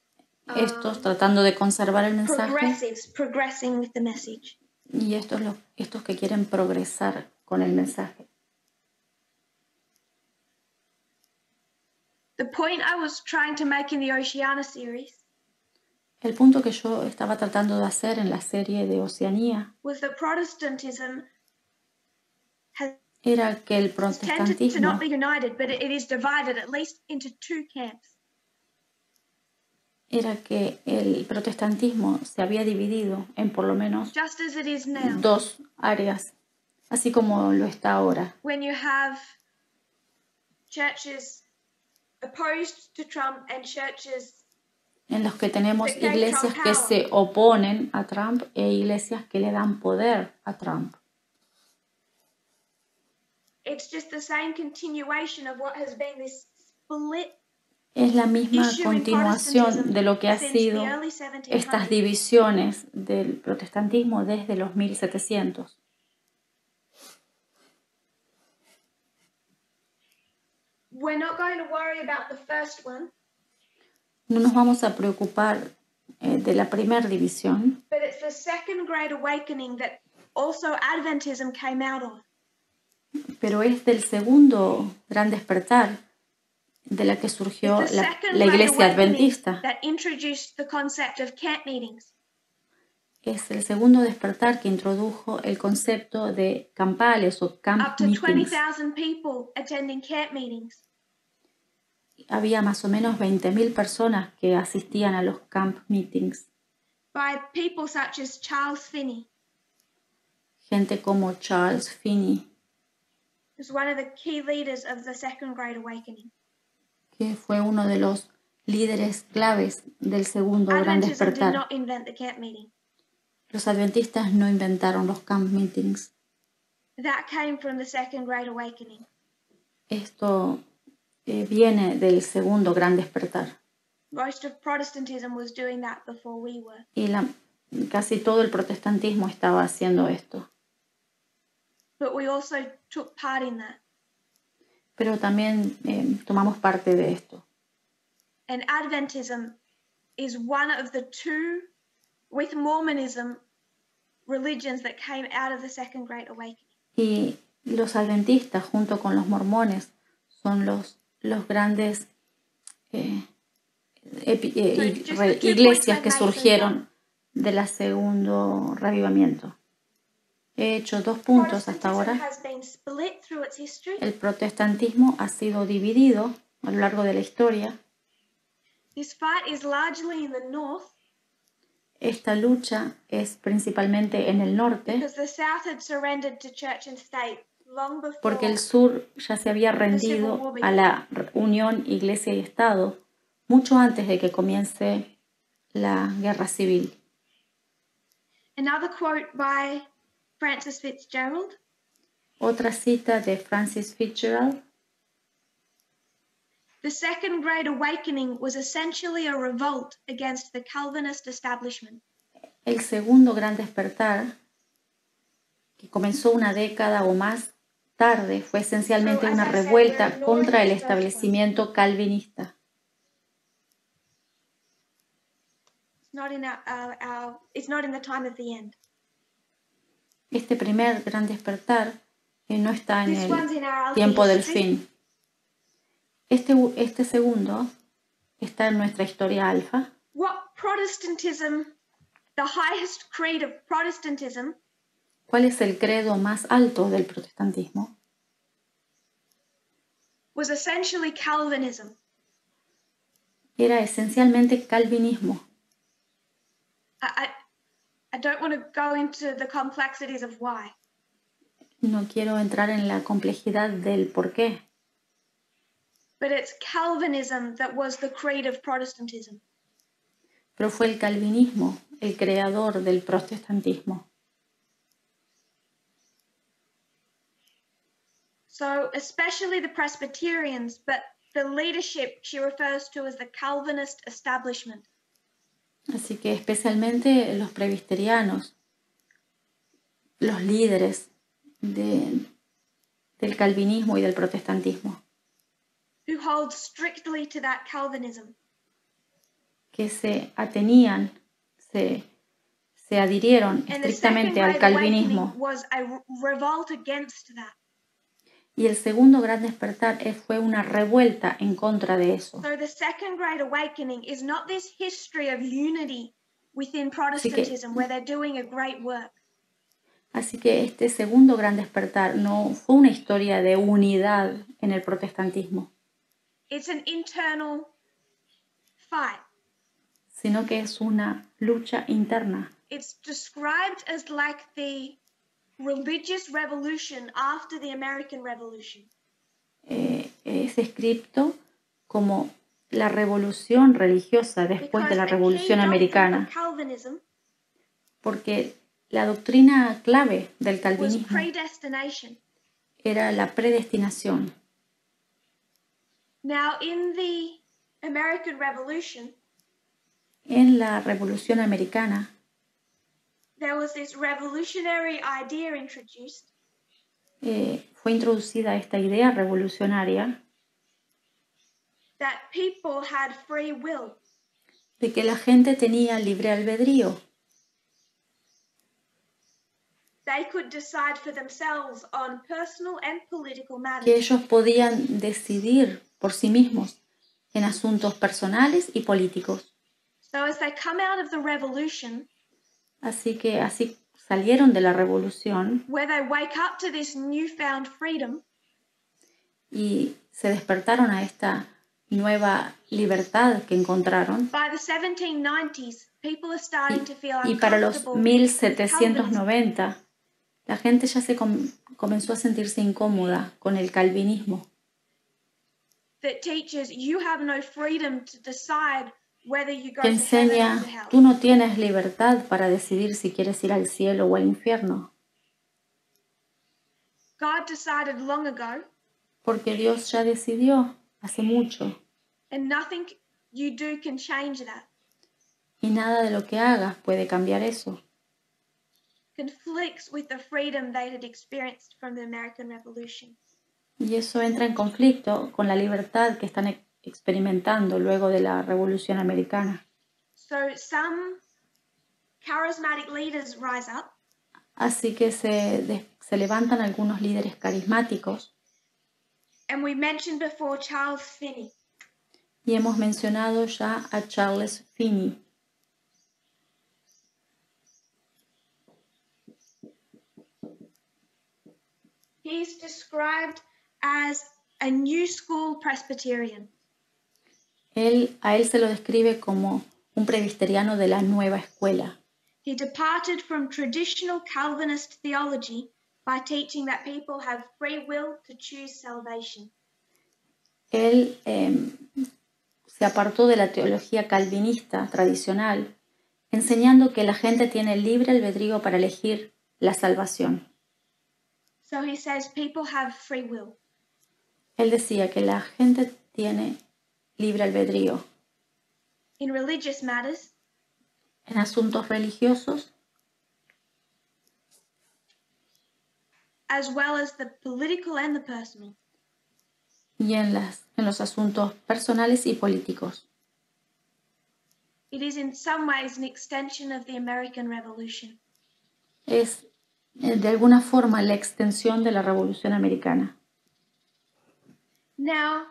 [SPEAKER 2] estos tratando de conservar el mensaje
[SPEAKER 1] progressing with the message.
[SPEAKER 2] Y estos que quieren progresar con el mensaje.
[SPEAKER 1] The point I was trying to make in the Oceania series,
[SPEAKER 2] el punto que yo estaba tratando de hacer en la serie de Oceanía
[SPEAKER 1] was that Protestantism
[SPEAKER 2] era que el protestantismo
[SPEAKER 1] to not be united, but it is divided at least into two camps.
[SPEAKER 2] Era que el protestantismo se había dividido en por lo menos dos áreas, así como lo está ahora.
[SPEAKER 1] When you have churches opposed to Trump and churches
[SPEAKER 2] en los que tenemos iglesias que se oponen a Trump e iglesias que le dan poder a Trump.
[SPEAKER 1] It's just the same continuation of what has been this split.
[SPEAKER 2] Es la misma continuación de lo que ha sido estas divisiones del protestantismo desde los 1700.
[SPEAKER 1] We're not going to worry about the first one.
[SPEAKER 2] No nos vamos a preocupar de la primera división.
[SPEAKER 1] But it's the second great awakening that also Adventism came out of.
[SPEAKER 2] Pero es del segundo gran despertar de la que surgió la iglesia adventista. Es el segundo despertar que introdujo el concepto de campales o camp meetings. Había más o menos 20,000 personas que asistían a los camp meetings. Gente como Charles Finney, que fue uno de los líderes claves del segundo gran despertar. Los adventistas no inventaron los camp meetings. Esto viene del segundo gran despertar. Y casi todo el protestantismo estaba haciendo esto. Pero también tomamos parte de esto.
[SPEAKER 1] And Adventism is one of the two, with Mormonism, religions that came out of the Second Great Awakening.
[SPEAKER 2] Y los adventistas, junto con los mormones, son los grandes iglesias que surgieron del segundo revivamiento. He hecho 2 puntos hasta ahora. El protestantismo ha sido dividido a lo largo de la historia. Esta lucha es principalmente en el norte, porque el sur ya se había rendido a la unión Iglesia y Estado mucho antes de que comience la guerra civil.
[SPEAKER 1] Another quote by Francis Fitzgerald.
[SPEAKER 2] Otra cita de Francis Fitzgerald.
[SPEAKER 1] The Second Great Awakening was essentially a revolt against the Calvinist establishment.
[SPEAKER 2] El segundo gran despertar, que comenzó una década o más tarde, fue esencialmente una revuelta contra el establecimiento calvinista.
[SPEAKER 1] It's not in the time of the end.
[SPEAKER 2] Este primer gran despertar no está en el tiempo del fin. Este segundo está en nuestra historia alfa.
[SPEAKER 1] What Protestantism, the highest creed of Protestantism,
[SPEAKER 2] ¿cuál es el credo más alto del protestantismo?
[SPEAKER 1] Was essentially Calvinism.
[SPEAKER 2] Era esencialmente calvinismo.
[SPEAKER 1] I don't want to go into the complexities of why.
[SPEAKER 2] No quiero entrar en la complejidad del por qué.
[SPEAKER 1] But it's Calvinism that was the creed of Protestantism.
[SPEAKER 2] Pero fue el calvinismo el creador del protestantismo.
[SPEAKER 1] So especially the Presbyterians, but the leadership she refers to as the Calvinist establishment.
[SPEAKER 2] Así que especialmente los presbiterianos, los líderes del calvinismo y del protestantismo,
[SPEAKER 1] who hold strictly to that Calvinism.
[SPEAKER 2] Que se atenían, se adhirieron estrictamente al calvinismo.
[SPEAKER 1] Was a revolt against that.
[SPEAKER 2] Y el segundo gran despertar fue una revuelta en contra de eso.
[SPEAKER 1] So the Second Great Awakening is not this history of unity within Protestantism where they're doing a great work.
[SPEAKER 2] Así que este segundo gran despertar no fue una historia de unidad en el protestantismo.
[SPEAKER 1] It's an internal fight.
[SPEAKER 2] Sino que es una lucha interna.
[SPEAKER 1] It's described as like the religious revolution after the American Revolution.
[SPEAKER 2] Es descrito como la revolución religiosa después de la Revolución Americana. Porque la doctrina clave del calvinismo era la predestinación.
[SPEAKER 1] Now, in the American Revolution,
[SPEAKER 2] en la Revolución Americana,
[SPEAKER 1] there was this revolutionary idea introduced.
[SPEAKER 2] Fue introducida esta idea revolucionaria
[SPEAKER 1] that people had free will.
[SPEAKER 2] De que la gente tenía libre albedrío.
[SPEAKER 1] They could decide for themselves on personal and political matters.
[SPEAKER 2] Que ellos podían decidir por sí mismos en asuntos personales y políticos.
[SPEAKER 1] So as they come out of the revolution,
[SPEAKER 2] así salieron de la revolución,
[SPEAKER 1] where they wake up to this newfound freedom,
[SPEAKER 2] y se despertaron a esta nueva libertad que encontraron.
[SPEAKER 1] By the 1790s, people are starting to feel
[SPEAKER 2] y para los 1790, la gente ya se comenzó a sentirse incómoda con el calvinismo.
[SPEAKER 1] That teaches you have no freedom to decide whether you go
[SPEAKER 2] que enseña,
[SPEAKER 1] to heaven or to hell.
[SPEAKER 2] Tú no tienes libertad para decidir si quieres ir al cielo o al infierno.
[SPEAKER 1] God decided long ago.
[SPEAKER 2] Porque Dios ya decidió hace mucho.
[SPEAKER 1] And nothing you do can change that.
[SPEAKER 2] Y nada de lo que hagas puede cambiar eso.
[SPEAKER 1] Conflicts with the freedom they had experienced from the American Revolution.
[SPEAKER 2] Y eso entra en conflicto con la libertad que están experimentando luego de la Revolución Americana.
[SPEAKER 1] So some charismatic leaders rise up.
[SPEAKER 2] Así que se levantan algunos líderes carismáticos.
[SPEAKER 1] And we mentioned before Charles Finney.
[SPEAKER 2] Y hemos mencionado ya a Charles Finney.
[SPEAKER 1] He's described as a New School Presbyterian.
[SPEAKER 2] A él se lo describe como un presbiteriano de la nueva escuela.
[SPEAKER 1] He departed from traditional Calvinist theology by teaching that people have free will to choose salvation.
[SPEAKER 2] Él se apartó de la teología calvinista tradicional, enseñando que la gente tiene libre albedrío para elegir la salvación.
[SPEAKER 1] So he says people have free will.
[SPEAKER 2] Él decía que la gente tiene libre albedrío.
[SPEAKER 1] In religious matters,
[SPEAKER 2] en asuntos religiosos,
[SPEAKER 1] as well as the political and the personal.
[SPEAKER 2] Y en los asuntos personales y políticos.
[SPEAKER 1] It is in some ways an extension of the American Revolution.
[SPEAKER 2] Es de alguna forma la extensión de la Revolución Americana.
[SPEAKER 1] Now,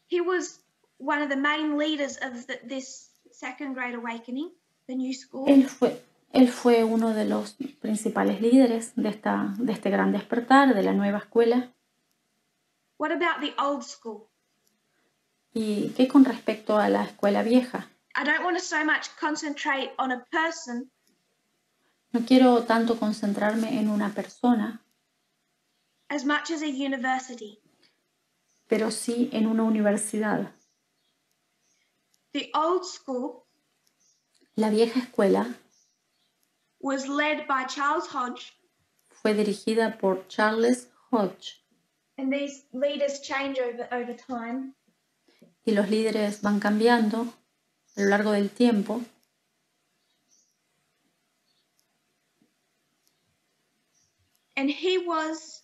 [SPEAKER 1] he was one of the main leaders of this Second Great Awakening, the New School.
[SPEAKER 2] Él fue uno de los principales líderes de este gran despertar, de la nueva escuela.
[SPEAKER 1] What about the old school?
[SPEAKER 2] ¿Y qué con respecto a la escuela vieja?
[SPEAKER 1] I don't want to so much concentrate on a person.
[SPEAKER 2] No quiero tanto concentrarme en una persona.
[SPEAKER 1] As much as a university.
[SPEAKER 2] Pero sí en una universidad.
[SPEAKER 1] The old school.
[SPEAKER 2] La vieja escuela.
[SPEAKER 1] Was led by Charles Hodge.
[SPEAKER 2] Fue dirigida por Charles Hodge.
[SPEAKER 1] And these leaders change over time.
[SPEAKER 2] Y los líderes van cambiando a lo largo del tiempo.
[SPEAKER 1] And he was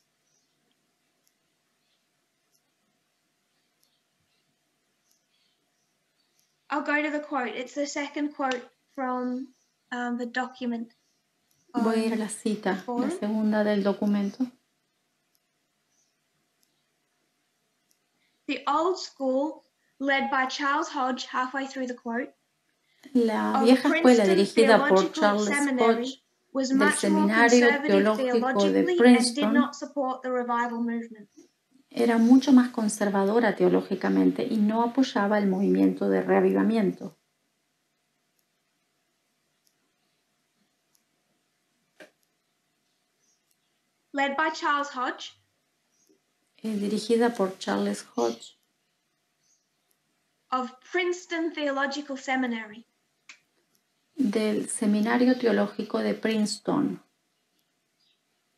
[SPEAKER 1] I'll go to the quote. It's the second quote from the document.
[SPEAKER 2] Voy a ir a la cita, la segunda del documento.
[SPEAKER 1] The old school, led by Charles Hodge, halfway through the quote.
[SPEAKER 2] La vieja escuela dirigida por Charles Hodge del Seminario Teológico de Princeton era mucho más conservadora teológicamente y no apoyaba el movimiento de reavivamiento.
[SPEAKER 1] Led by Charles Hodge.
[SPEAKER 2] Dirigida por Charles Hodge.
[SPEAKER 1] Of Princeton Theological Seminary.
[SPEAKER 2] Del Seminario Teológico de Princeton.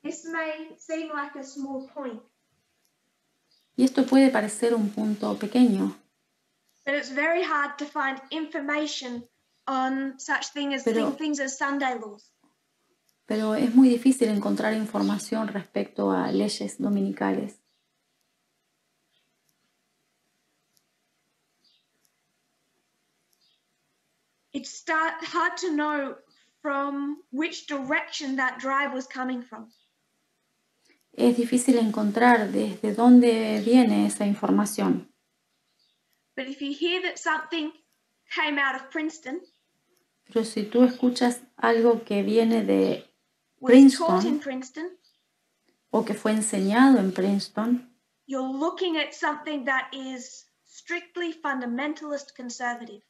[SPEAKER 1] This may seem like a small point.
[SPEAKER 2] Y esto puede parecer un punto pequeño.
[SPEAKER 1] But it's very hard to find information on such things as Sunday laws.
[SPEAKER 2] Pero es muy difícil encontrar información respecto a leyes dominicales.
[SPEAKER 1] It's hard to know from which direction that drive was coming from.
[SPEAKER 2] Es difícil encontrar desde dónde viene esa información.
[SPEAKER 1] But if you hear that something came out of Princeton,
[SPEAKER 2] pero si tú escuchas algo que viene de Princeton, o que fue enseñado en Princeton,
[SPEAKER 1] you're looking at something that is strictly fundamentalist conservative.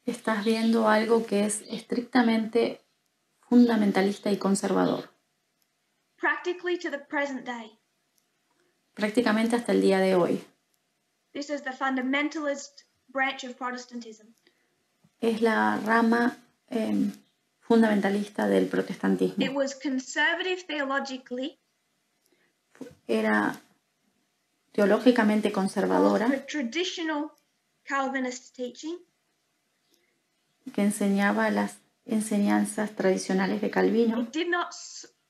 [SPEAKER 2] Estás viendo algo que es estrictamente fundamentalista y conservador.
[SPEAKER 1] Practically to the present day.
[SPEAKER 2] Prácticamente hasta el día de hoy.
[SPEAKER 1] This is the fundamentalist branch of Protestantism.
[SPEAKER 2] Es la rama fundamentalista del protestantismo.
[SPEAKER 1] It was conservative theologically.
[SPEAKER 2] Era teológicamente conservadora.
[SPEAKER 1] The traditional Calvinist teaching.
[SPEAKER 2] Que enseñaba las enseñanzas tradicionales de Calvino.
[SPEAKER 1] It did not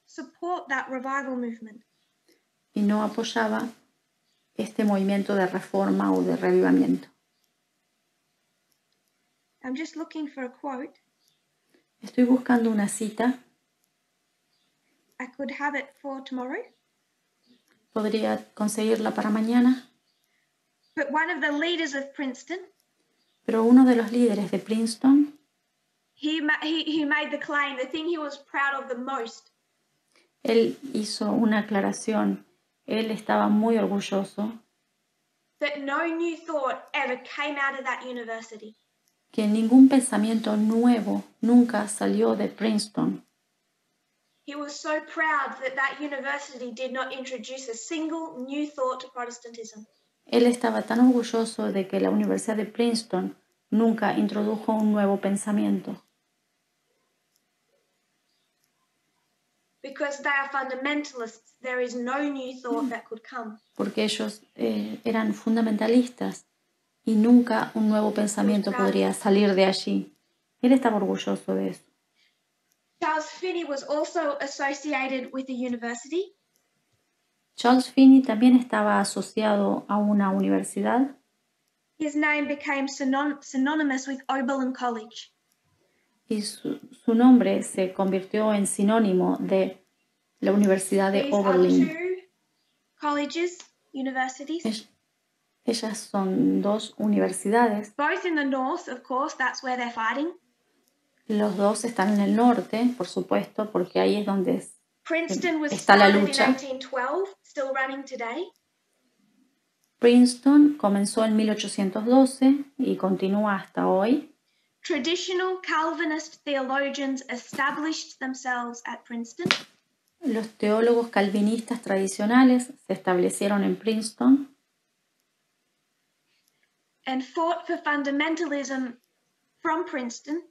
[SPEAKER 1] support that revival movement.
[SPEAKER 2] Y no apoyaba este movimiento de reforma o de revivamiento.
[SPEAKER 1] I'm just looking for a quote.
[SPEAKER 2] Estoy buscando una cita.
[SPEAKER 1] I could have it for tomorrow.
[SPEAKER 2] Podría conseguirla para mañana.
[SPEAKER 1] But one of the leaders of Princeton.
[SPEAKER 2] Pero uno de los líderes de Princeton.
[SPEAKER 1] He made the claim, the thing he was proud of the most.
[SPEAKER 2] Él hizo una aclaración. Él estaba muy orgulloso
[SPEAKER 1] that no new thought ever came out of that university.
[SPEAKER 2] Que ningún pensamiento nuevo nunca salió de Princeton.
[SPEAKER 1] He was so proud that that university did not introduce a single new thought to Protestantism.
[SPEAKER 2] Él estaba tan orgulloso de que la Universidad de Princeton nunca introdujo un nuevo pensamiento.
[SPEAKER 1] Because they are fundamentalists, there is no new thought that could come.
[SPEAKER 2] Porque ellos eran fundamentalistas y nunca un nuevo pensamiento podría salir de allí. Él estaba orgulloso de eso.
[SPEAKER 1] Charles Finney was also associated with the university.
[SPEAKER 2] Charles Finney también estaba asociado a una universidad.
[SPEAKER 1] His name became synonymous with Oberlin College.
[SPEAKER 2] Y su nombre se convirtió en sinónimo de la Universidad de Oberlin.
[SPEAKER 1] These are two colleges, universities.
[SPEAKER 2] Ellas son dos universidades.
[SPEAKER 1] Both in the north, of course, that's where they're fighting.
[SPEAKER 2] Los dos están en el norte, por supuesto, porque ahí es donde
[SPEAKER 1] Princeton was
[SPEAKER 2] está la
[SPEAKER 1] started
[SPEAKER 2] lucha.
[SPEAKER 1] in 1812, still running today.
[SPEAKER 2] Princeton comenzó en 1812 y continúa hasta hoy.
[SPEAKER 1] Traditional Calvinist theologians established themselves at Princeton.
[SPEAKER 2] Los teólogos calvinistas tradicionales se establecieron en Princeton.
[SPEAKER 1] And fought for fundamentalism from Princeton.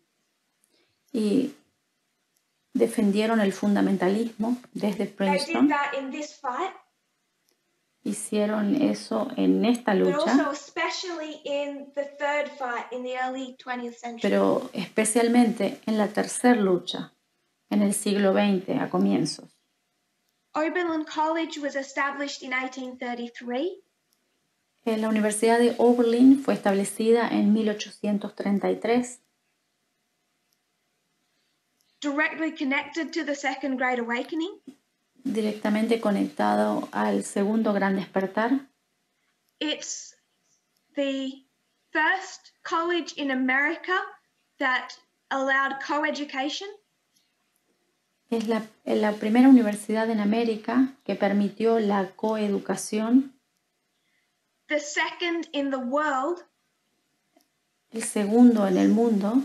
[SPEAKER 2] Y defendieron el fundamentalismo desde Princeton.
[SPEAKER 1] They did that in this fight.
[SPEAKER 2] Hicieron eso en esta lucha, pero especialmente en la tercera lucha, en el siglo XX a comienzos.
[SPEAKER 1] Oberlin College was established in 1833.
[SPEAKER 2] La Universidad de Oberlin fue establecida en 1833.
[SPEAKER 1] Directly connected to the Second Great Awakening.
[SPEAKER 2] Directamente conectado al segundo gran despertar.
[SPEAKER 1] It's the first college in America that allowed coeducation.
[SPEAKER 2] Es la primera universidad en América que permitió la coeducación.
[SPEAKER 1] The second in the world.
[SPEAKER 2] El segundo en el mundo.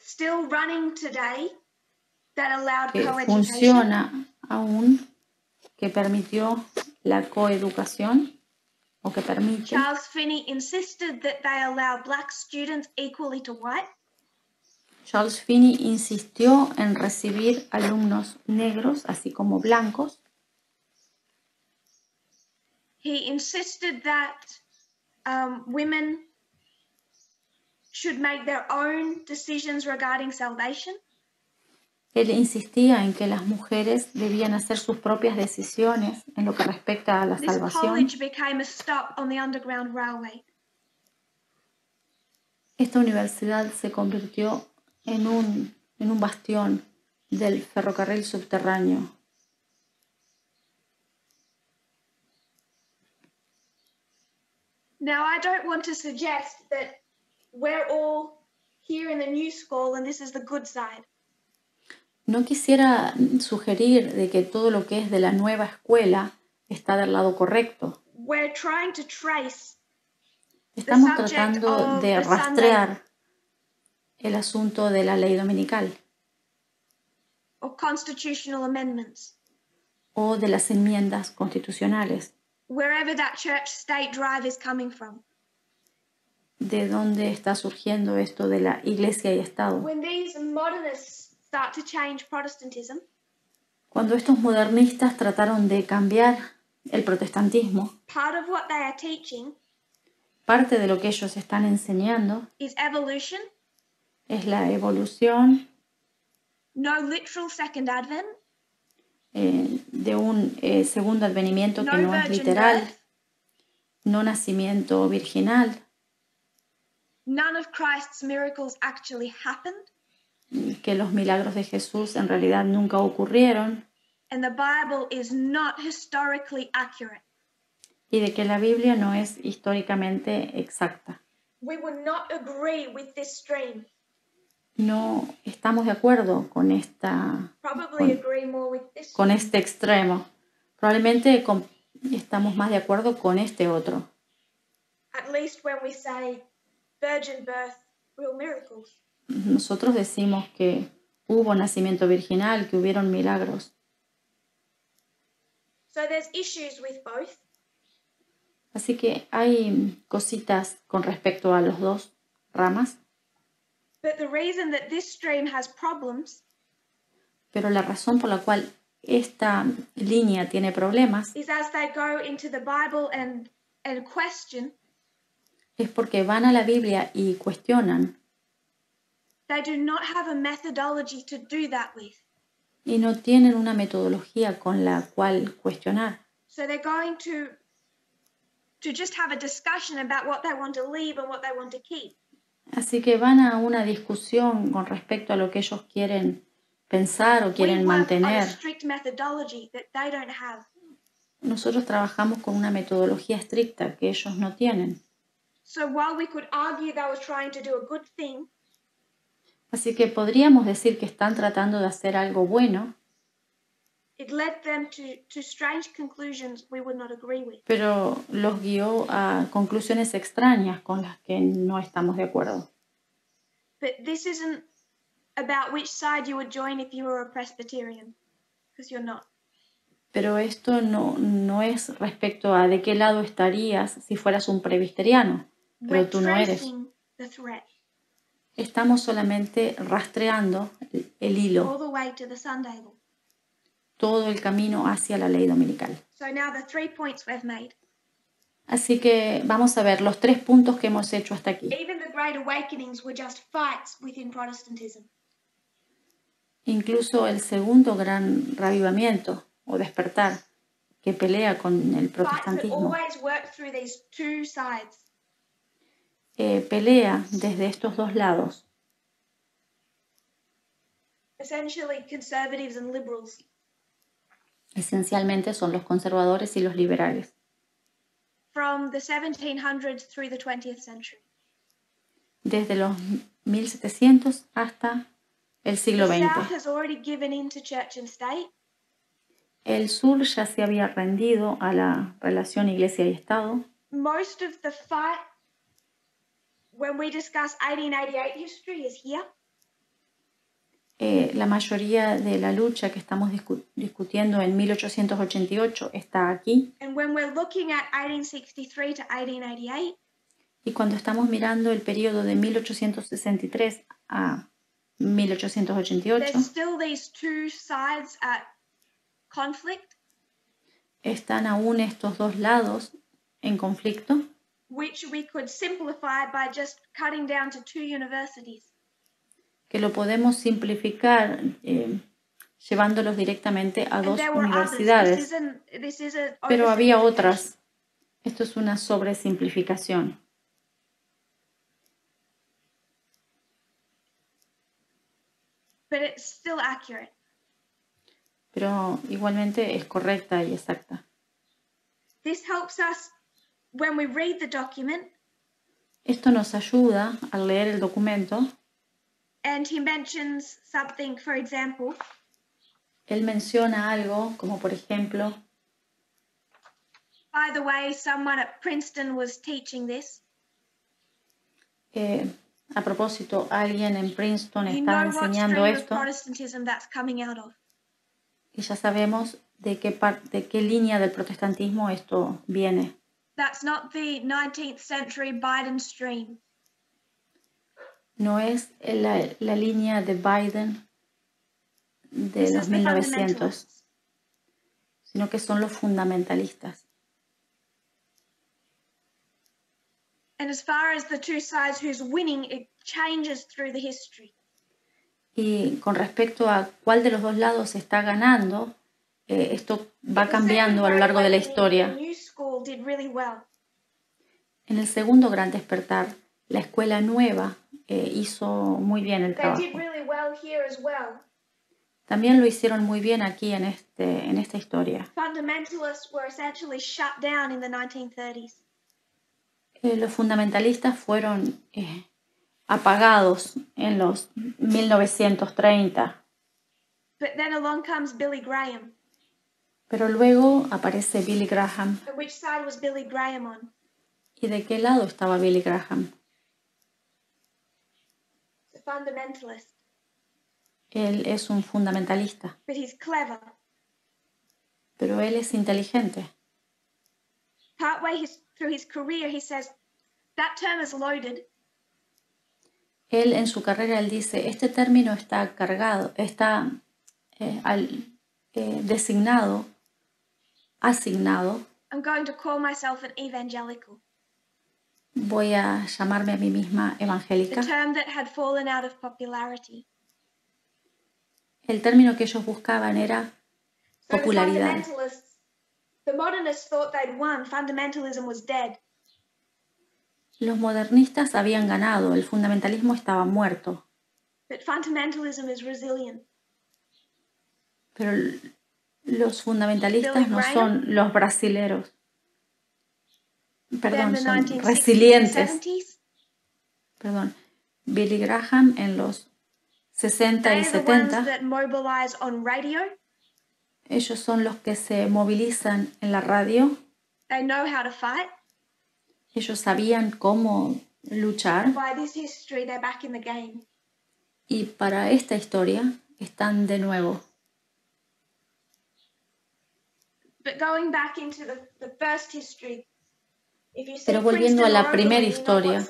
[SPEAKER 1] Still running today. That allowed
[SPEAKER 2] que
[SPEAKER 1] coeducation.
[SPEAKER 2] Funciona aún, que permitió la coeducación o que permite.
[SPEAKER 1] Charles Finney insisted that they allow black students equally to white.
[SPEAKER 2] Charles Finney insistió en recibir alumnos negros así como blancos.
[SPEAKER 1] He insisted that women should make their own decisions regarding salvation.
[SPEAKER 2] Él insistía en que las mujeres debían hacer sus propias decisiones en lo que respecta a la salvación. Esta universidad se convirtió en un bastión del ferrocarril subterráneo.
[SPEAKER 1] Now, I don't want to suggest that we're all here in the new school and this is the good side.
[SPEAKER 2] No quisiera sugerir de que todo lo que es de la nueva escuela está del lado correcto. Estamos tratando de rastrear el asunto de la ley dominical o de las enmiendas constitucionales. ¿De dónde está surgiendo esto de la Iglesia y Estado?
[SPEAKER 1] Start to change Protestantism.
[SPEAKER 2] Cuando estos modernistas trataron de cambiar el protestantismo,
[SPEAKER 1] part of what they are teaching,
[SPEAKER 2] parte de lo que ellos están enseñando,
[SPEAKER 1] is evolution,
[SPEAKER 2] es la evolución,
[SPEAKER 1] no literal second advent,
[SPEAKER 2] de un segundo advenimiento que no es literal, no nacimiento virginal,
[SPEAKER 1] none of Christ's miracles actually happened,
[SPEAKER 2] que los milagros de Jesús en realidad nunca ocurrieron.
[SPEAKER 1] And the Bible is not historically accurate.
[SPEAKER 2] Y de que la Biblia no es históricamente exacta.
[SPEAKER 1] We would not agree with this stream.
[SPEAKER 2] no estamos de acuerdo con este extremo. Probablemente estamos más de acuerdo con este otro.
[SPEAKER 1] At least when we say virgin birth, real miracles.
[SPEAKER 2] Nosotros decimos que hubo nacimiento virginal, que hubieron milagros.
[SPEAKER 1] So there's issues with both.
[SPEAKER 2] Así que hay cositas con respecto a los dos ramas.
[SPEAKER 1] But the reason that this stream has problems,
[SPEAKER 2] pero la razón por la cual esta línea tiene problemas
[SPEAKER 1] is as they go into the Bible and question,
[SPEAKER 2] es porque van a la Biblia y cuestionan.
[SPEAKER 1] They do not have a methodology to do that with.
[SPEAKER 2] Y no tienen una metodología con la cual cuestionar.
[SPEAKER 1] So they're going to just have a discussion about what they want to leave and what they want to keep.
[SPEAKER 2] Así que van a una discusión con respecto a lo que ellos quieren pensar o quieren mantener. Nosotros trabajamos con una metodología estricta que ellos no tienen. Así que podríamos decir que están tratando de hacer algo bueno, pero los guió a conclusiones extrañas con las que no estamos de acuerdo.
[SPEAKER 1] But this isn't about which side you would join if you were a Presbyterian, because you're not.
[SPEAKER 2] Pero esto no es respecto a de qué lado estarías si fueras un presbiteriano, pero tú no eres. Estamos solamente rastreando el hilo,
[SPEAKER 1] all the way to the Sunday law.
[SPEAKER 2] Todo el camino hacia la ley dominical.
[SPEAKER 1] So now the 3 points we've made.
[SPEAKER 2] Así que vamos a ver los 3 puntos que hemos hecho hasta aquí.
[SPEAKER 1] Even the Great Awakenings were just fights within Protestantism.
[SPEAKER 2] Incluso el segundo gran revivamiento o despertar que pelea con el protestantismo. Pelea desde estos dos lados. Esencialmente son los conservadores y los liberales.
[SPEAKER 1] From the 1700s through the 20th century.
[SPEAKER 2] Desde los 1700 hasta el siglo XX.
[SPEAKER 1] The South has already given in to church and state.
[SPEAKER 2] El sur ya se había rendido a la relación iglesia y Estado.
[SPEAKER 1] Most of the fight when we discuss 1888 history is here.
[SPEAKER 2] La mayoría de la lucha que estamos discutiendo en 1888 está aquí.
[SPEAKER 1] And when we're looking at 1863 to 1888,
[SPEAKER 2] y cuando estamos mirando el periodo de 1863 a 1888,
[SPEAKER 1] there's still these two sides at conflict.
[SPEAKER 2] Están aún estos dos lados en conflicto.
[SPEAKER 1] Which we could simplify by just cutting down to 2 universities.
[SPEAKER 2] Que lo podemos simplificar llevándolos directamente a 2 universidades. Pero había otras. Esto es una sobresimplificación.
[SPEAKER 1] But it's still accurate.
[SPEAKER 2] Pero igualmente es correcta y exacta.
[SPEAKER 1] This helps us when we read the document.
[SPEAKER 2] Esto nos ayuda al leer el documento.
[SPEAKER 1] And he mentions something, for example.
[SPEAKER 2] Él menciona algo, como por ejemplo.
[SPEAKER 1] By the way, someone at Princeton was teaching this.
[SPEAKER 2] A propósito, alguien en Princeton estaba enseñando esto. Y ya sabemos de qué línea del protestantismo esto viene.
[SPEAKER 1] That's not the 19th century Biden stream.
[SPEAKER 2] No es la línea de Biden de los 1900, sino que son los fundamentalistas.
[SPEAKER 1] And as far as the two sides who's winning, it changes through the history.
[SPEAKER 2] Y con respecto a cuál de los dos lados está ganando, esto va cambiando a lo largo de la historia. En el segundo gran despertar, la escuela nueva hizo muy bien el trabajo. También lo hicieron muy bien aquí en esta historia. Los fundamentalistas fueron apagados en los 1930.
[SPEAKER 1] But then along comes Billy Graham.
[SPEAKER 2] Pero luego aparece Billy Graham.
[SPEAKER 1] And which side was Billy Graham on?
[SPEAKER 2] ¿Y de qué lado estaba Billy Graham?
[SPEAKER 1] A fundamentalist.
[SPEAKER 2] Él es un fundamentalista.
[SPEAKER 1] But he's clever.
[SPEAKER 2] Pero él es inteligente.
[SPEAKER 1] Partway through his career, he says, that term is loaded.
[SPEAKER 2] Él en su carrera él dice, este término está cargado, está designado, asignado.
[SPEAKER 1] I'm going to call myself an evangelical.
[SPEAKER 2] Voy a llamarme a mí misma evangélica.
[SPEAKER 1] The term that had fallen out of popularity.
[SPEAKER 2] El término que ellos buscaban era popularidad.
[SPEAKER 1] The modernists thought they'd won. Fundamentalism was dead.
[SPEAKER 2] Los modernistas habían ganado, el fundamentalismo estaba muerto.
[SPEAKER 1] But fundamentalism is resilient.
[SPEAKER 2] Pero los fundamentalistas no son los brasileros. Perdón, son resilientes. Perdón. Billy Graham en los 60 y 70. Ellos son los que se movilizan en la radio.
[SPEAKER 1] They know how to fight.
[SPEAKER 2] Ellos sabían cómo luchar.
[SPEAKER 1] By this history, they're back in the game.
[SPEAKER 2] Y para esta historia están de nuevo.
[SPEAKER 1] But going back into the first history, if you
[SPEAKER 2] Pero volviendo a la primera historia,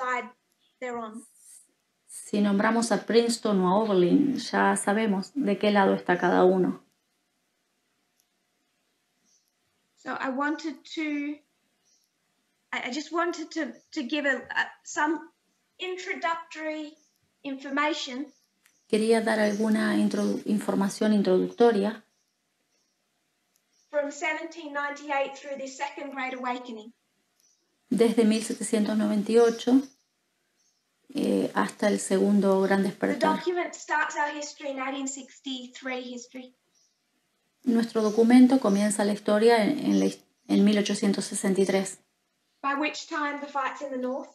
[SPEAKER 2] si nombramos a Princeton o a Oberlin, ya sabemos de qué lado está cada uno.
[SPEAKER 1] So I just wanted to give some introductory information.
[SPEAKER 2] Quería dar alguna información introductoria.
[SPEAKER 1] From 1798 through the Second Great Awakening.
[SPEAKER 2] Desde 1798 hasta el segundo gran despertar.
[SPEAKER 1] The document starts our history in 1863 history.
[SPEAKER 2] Nuestro documento comienza la historia en 1863.
[SPEAKER 1] By which time the fights in the north.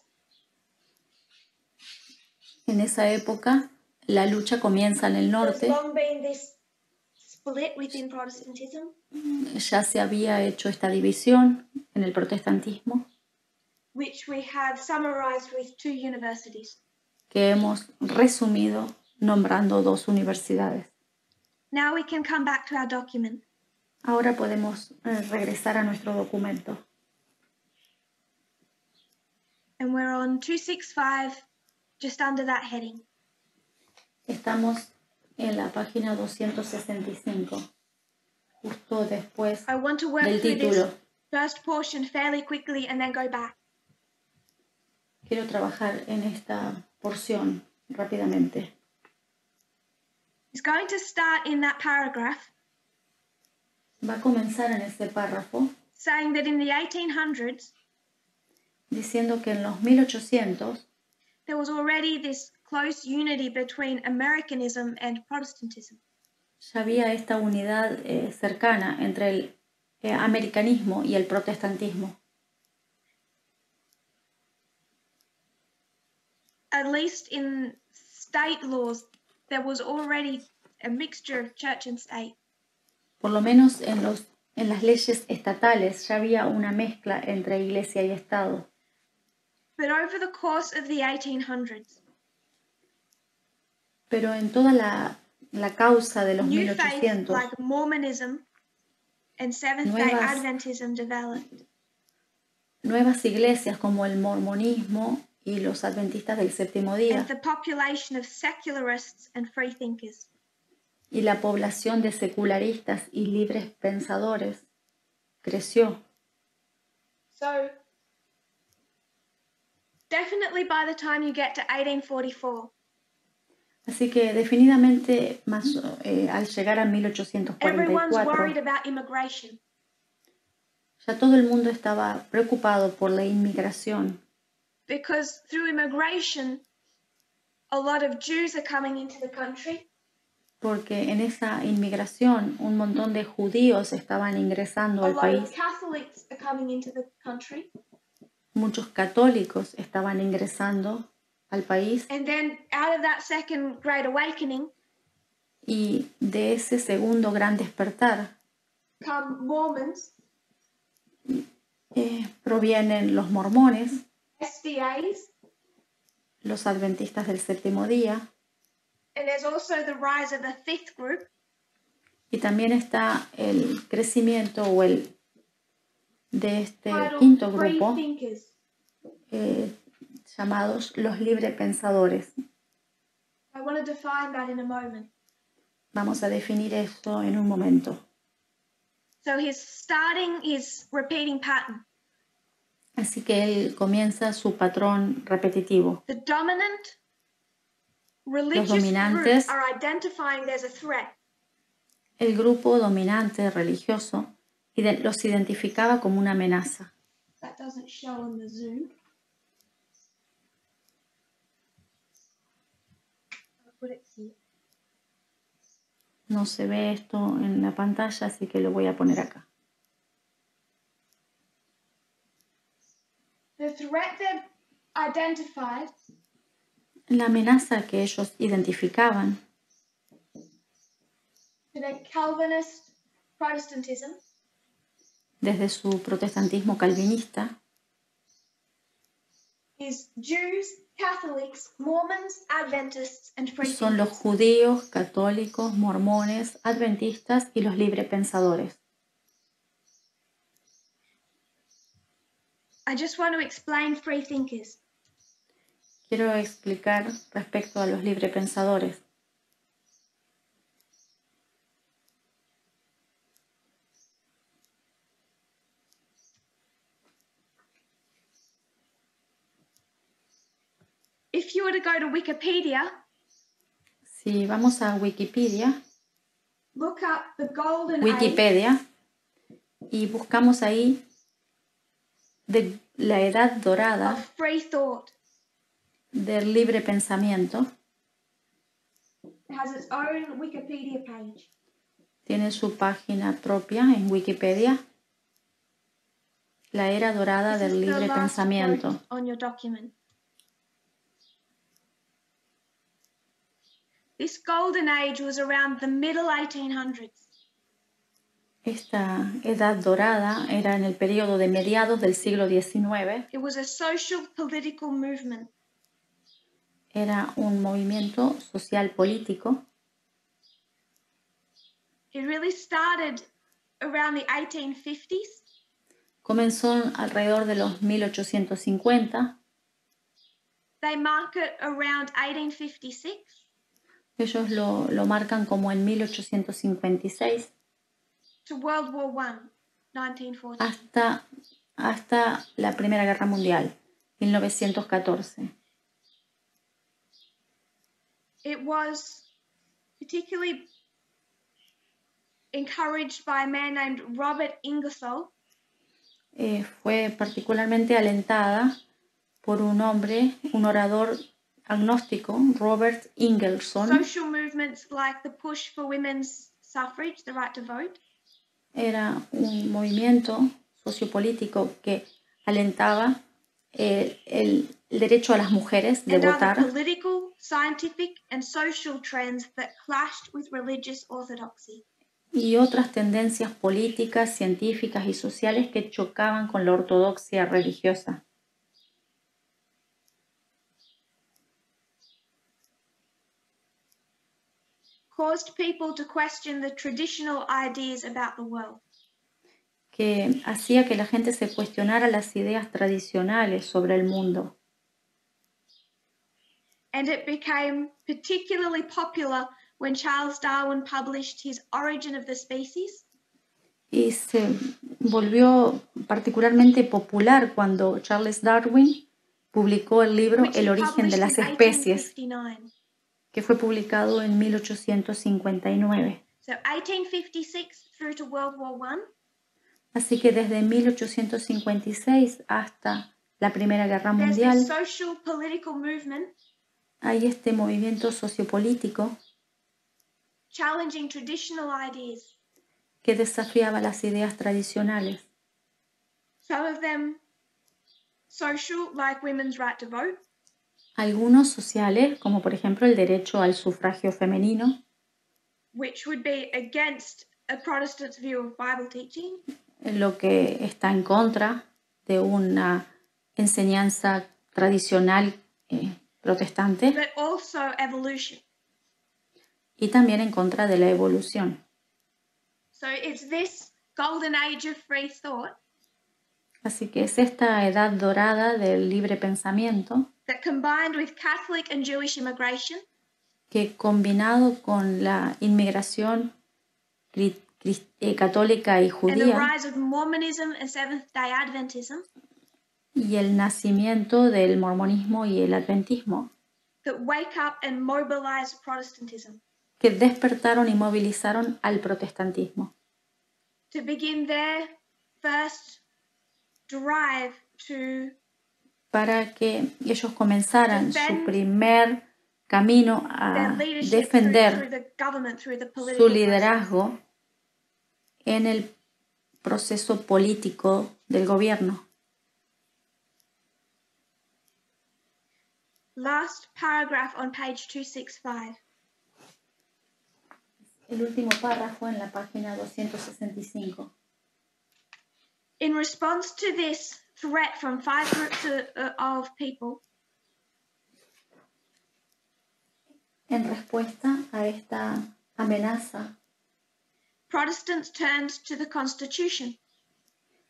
[SPEAKER 2] En esa época la lucha comienza en el norte.
[SPEAKER 1] There's long been this split within Protestantism.
[SPEAKER 2] Ya se había hecho esta división en el protestantismo.
[SPEAKER 1] Which we have summarized with 2 universities.
[SPEAKER 2] Que hemos resumido nombrando 2 universidades.
[SPEAKER 1] Now we can come back to our document.
[SPEAKER 2] Ahora podemos regresar a nuestro documento.
[SPEAKER 1] And we're on 265, just under that heading.
[SPEAKER 2] Estamos en la página 265, justo después
[SPEAKER 1] I want to work
[SPEAKER 2] del
[SPEAKER 1] through
[SPEAKER 2] título.
[SPEAKER 1] this first portion fairly quickly and then go back.
[SPEAKER 2] Quiero trabajar en esta porción rápidamente.
[SPEAKER 1] It's going to start in that paragraph.
[SPEAKER 2] Va a comenzar en ese párrafo
[SPEAKER 1] saying that in the 1800s
[SPEAKER 2] diciendo que en los 1800
[SPEAKER 1] there was already this close unity between Americanism and Protestantism.
[SPEAKER 2] Ya había esta unidad cercana entre el americanismo y el protestantismo.
[SPEAKER 1] At least in state laws, there was already a mixture of church and state.
[SPEAKER 2] Por lo menos en las leyes estatales ya había una mezcla entre iglesia y Estado.
[SPEAKER 1] But over the course of the 1800s,
[SPEAKER 2] pero en toda la causa de los 1800,
[SPEAKER 1] like Mormonism and Seventh-day Adventism developed.
[SPEAKER 2] Nuevas iglesias como el mormonismo y los adventistas del séptimo día.
[SPEAKER 1] And the population of secularists and free thinkers.
[SPEAKER 2] Y la población de secularistas y libres pensadores creció.
[SPEAKER 1] So, definitely by the time you get to 1844.
[SPEAKER 2] Así que definitivamente al llegar a 1844, ya todo el mundo estaba preocupado por la inmigración.
[SPEAKER 1] Because through immigration, a lot of Jews are coming into the country.
[SPEAKER 2] Porque en esa inmigración un montón de judíos estaban ingresando al país.
[SPEAKER 1] Catholics are coming into the country.
[SPEAKER 2] Muchos católicos estaban ingresando al país.
[SPEAKER 1] And then out of that second great awakening,
[SPEAKER 2] y de ese segundo gran despertar
[SPEAKER 1] come Mormons,
[SPEAKER 2] provienen los mormones,
[SPEAKER 1] SDAs,
[SPEAKER 2] los adventistas del séptimo día,
[SPEAKER 1] and there's also the rise of the fifth group.
[SPEAKER 2] Y también está el crecimiento o el de este quinto grupo llamados los librepensadores.
[SPEAKER 1] I want to define that in a moment.
[SPEAKER 2] Vamos a definir eso en un momento.
[SPEAKER 1] So he's starting his repeating pattern.
[SPEAKER 2] Así que él comienza su patrón repetitivo.
[SPEAKER 1] The dominant religious
[SPEAKER 2] Los dominantes,
[SPEAKER 1] groups are identifying there's a threat.
[SPEAKER 2] El grupo dominante religioso los identificaba como una amenaza.
[SPEAKER 1] That doesn't show on the Zoom. I'll put it here.
[SPEAKER 2] No se ve esto en la pantalla, así que lo voy a poner acá.
[SPEAKER 1] The threat they've identified,
[SPEAKER 2] la amenaza que ellos identificaban
[SPEAKER 1] to the Calvinist Protestantism,
[SPEAKER 2] desde su protestantismo calvinista,
[SPEAKER 1] is Jews, Catholics, Mormons, Adventists, and free
[SPEAKER 2] son los
[SPEAKER 1] thinkers.
[SPEAKER 2] judíos, católicos, mormones, adventistas y los librepensadores.
[SPEAKER 1] I just want to explain free thinkers.
[SPEAKER 2] Quiero explicar respecto a los librepensadores.
[SPEAKER 1] If you were to go to Wikipedia,
[SPEAKER 2] si vamos a Wikipedia,
[SPEAKER 1] look up the golden
[SPEAKER 2] Wikipedia y buscamos ahí de la edad dorada
[SPEAKER 1] of free thought.
[SPEAKER 2] Del libre pensamiento.
[SPEAKER 1] It has its own Wikipedia page.
[SPEAKER 2] Tiene su página propia en Wikipedia. La era dorada del libre pensamiento.
[SPEAKER 1] On your document. This golden age was around the middle 1800s.
[SPEAKER 2] Esta edad dorada era en el periodo de mediados del siglo XIX.
[SPEAKER 1] It was a social political movement.
[SPEAKER 2] Era un movimiento social político.
[SPEAKER 1] It really started around the 1850s.
[SPEAKER 2] Comenzó alrededor de los 1850.
[SPEAKER 1] They mark it around 1856.
[SPEAKER 2] Ellos lo marcan como en 1856.
[SPEAKER 1] To World War I, 1914.
[SPEAKER 2] Hasta la Primera Guerra Mundial, 1914.
[SPEAKER 1] It was particularly encouraged by a man named Robert Ingersoll.
[SPEAKER 2] Fue particularmente alentada por un hombre, un orador agnóstico, Robert Ingersoll.
[SPEAKER 1] Social movements like the push for women's suffrage, the right to vote.
[SPEAKER 2] Era un movimiento sociopolítico que alentaba el derecho a las mujeres de votar.
[SPEAKER 1] And other political, scientific, and social trends that clashed with religious orthodoxy.
[SPEAKER 2] Y otras tendencias políticas, científicas y sociales que chocaban con la ortodoxia religiosa.
[SPEAKER 1] Caused people to question the traditional ideas about the world.
[SPEAKER 2] Que hacía que la gente se cuestionara las ideas tradicionales sobre el mundo.
[SPEAKER 1] And it became particularly popular when Charles Darwin published his Origin of the Species.
[SPEAKER 2] Y se volvió particularmente popular cuando Charles Darwin publicó el libro El origen de las especies, que fue publicado en 1859.
[SPEAKER 1] So 1856 through to World War I.
[SPEAKER 2] Así que desde 1856 hasta la Primera Guerra Mundial hay este movimiento sociopolítico
[SPEAKER 1] challenging traditional ideas.
[SPEAKER 2] Que desafiaba las ideas tradicionales.
[SPEAKER 1] Some of them social, like women's right to vote.
[SPEAKER 2] Algunos sociales, como por ejemplo el derecho al sufragio femenino,
[SPEAKER 1] which would be against a Protestant's view of Bible teaching,
[SPEAKER 2] lo que está en contra de una enseñanza tradicional protestante,
[SPEAKER 1] but also evolution.
[SPEAKER 2] Y también en contra de la evolución.
[SPEAKER 1] So it's this golden age of free thought.
[SPEAKER 2] Así que es esta edad dorada del libre pensamiento
[SPEAKER 1] That combined with Catholic and Jewish immigration,
[SPEAKER 2] que combinado con la inmigración católica y judía
[SPEAKER 1] and the rise of Mormonism and Seventh-day Adventism,
[SPEAKER 2] y el nacimiento del mormonismo y el adventismo,
[SPEAKER 1] that wake up and mobilize Protestantism,
[SPEAKER 2] que despertaron y movilizaron al protestantismo
[SPEAKER 1] to begin their first drive to
[SPEAKER 2] para que ellos comenzaran su primer camino a defender su liderazgo en el proceso político del gobierno.
[SPEAKER 1] Last paragraph on page 265.
[SPEAKER 2] El último párrafo en la página 265.
[SPEAKER 1] In response to this threat from 5 groups of people,
[SPEAKER 2] en respuesta a esta amenaza,
[SPEAKER 1] Protestants turned to the Constitution.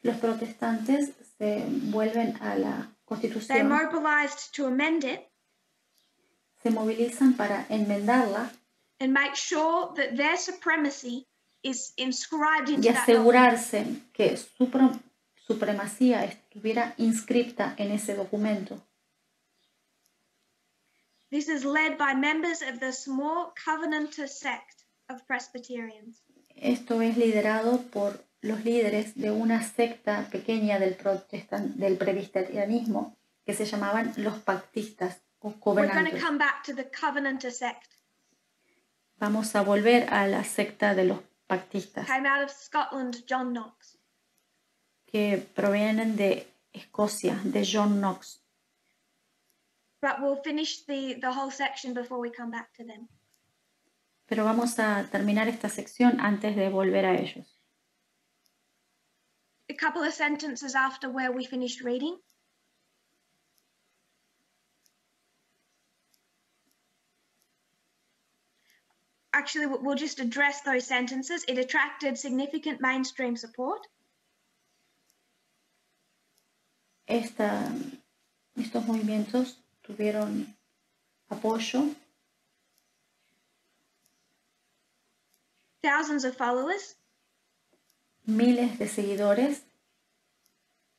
[SPEAKER 2] Los protestantes se vuelven a la Constitución.
[SPEAKER 1] They mobilized to amend it.
[SPEAKER 2] Se movilizan para enmendarla.
[SPEAKER 1] And make sure that their supremacy is inscribed into
[SPEAKER 2] y asegurarse que su supremacía estuviera inscripta en ese documento.
[SPEAKER 1] This is led by members of the small Covenanter sect of Presbyterians.
[SPEAKER 2] Esto es liderado por los líderes de una secta pequeña del presbiterianismo que se llamaban los pactistas o covenanters.
[SPEAKER 1] We're going to come back to the Covenanter sect.
[SPEAKER 2] Vamos a volver a la secta de los pactistas.
[SPEAKER 1] Came out of Scotland, John Knox.
[SPEAKER 2] Que provienen de Escocia, de John Knox.
[SPEAKER 1] But we'll finish the whole section before we come back to them.
[SPEAKER 2] Pero vamos a terminar esta sección antes de volver a ellos.
[SPEAKER 1] A couple of sentences after where we finished reading. Actually, we'll just address those sentences. It attracted significant mainstream support.
[SPEAKER 2] Estos movimientos tuvieron apoyo.
[SPEAKER 1] Thousands of followers.
[SPEAKER 2] Miles de seguidores.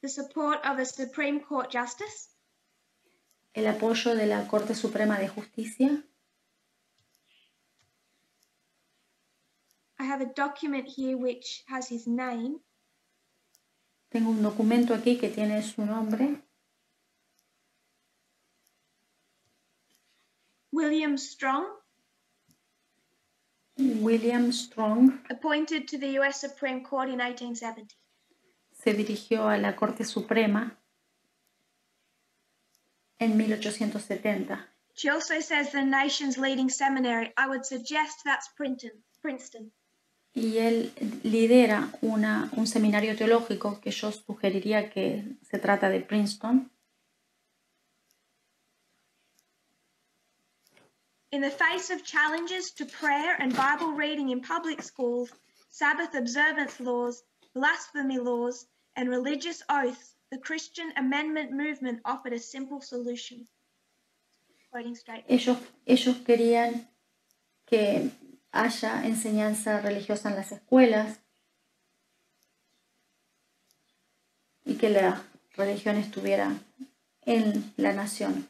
[SPEAKER 1] The support of a Supreme Court Justice.
[SPEAKER 2] El apoyo de la Corte Suprema de Justicia.
[SPEAKER 1] I have a document here which has his name.
[SPEAKER 2] Tengo un documento aquí que tiene su nombre.
[SPEAKER 1] William Strong.
[SPEAKER 2] William Strong.
[SPEAKER 1] Appointed to the US Supreme Court in 1870.
[SPEAKER 2] Se dirigió a la Corte Suprema en 1870.
[SPEAKER 1] She also says the nation's leading seminary. I would suggest that's Princeton.
[SPEAKER 2] Y él lidera un seminario teológico que yo sugeriría que se trata de Princeton.
[SPEAKER 1] In the face of challenges to prayer and Bible reading in public schools, Sabbath observance laws, blasphemy laws, and religious oaths, the Christian Amendment movement offered a simple solution. Quoting straight.
[SPEAKER 2] Ellos querían que haya enseñanza religiosa en las escuelas y que la religión estuviera en la nación.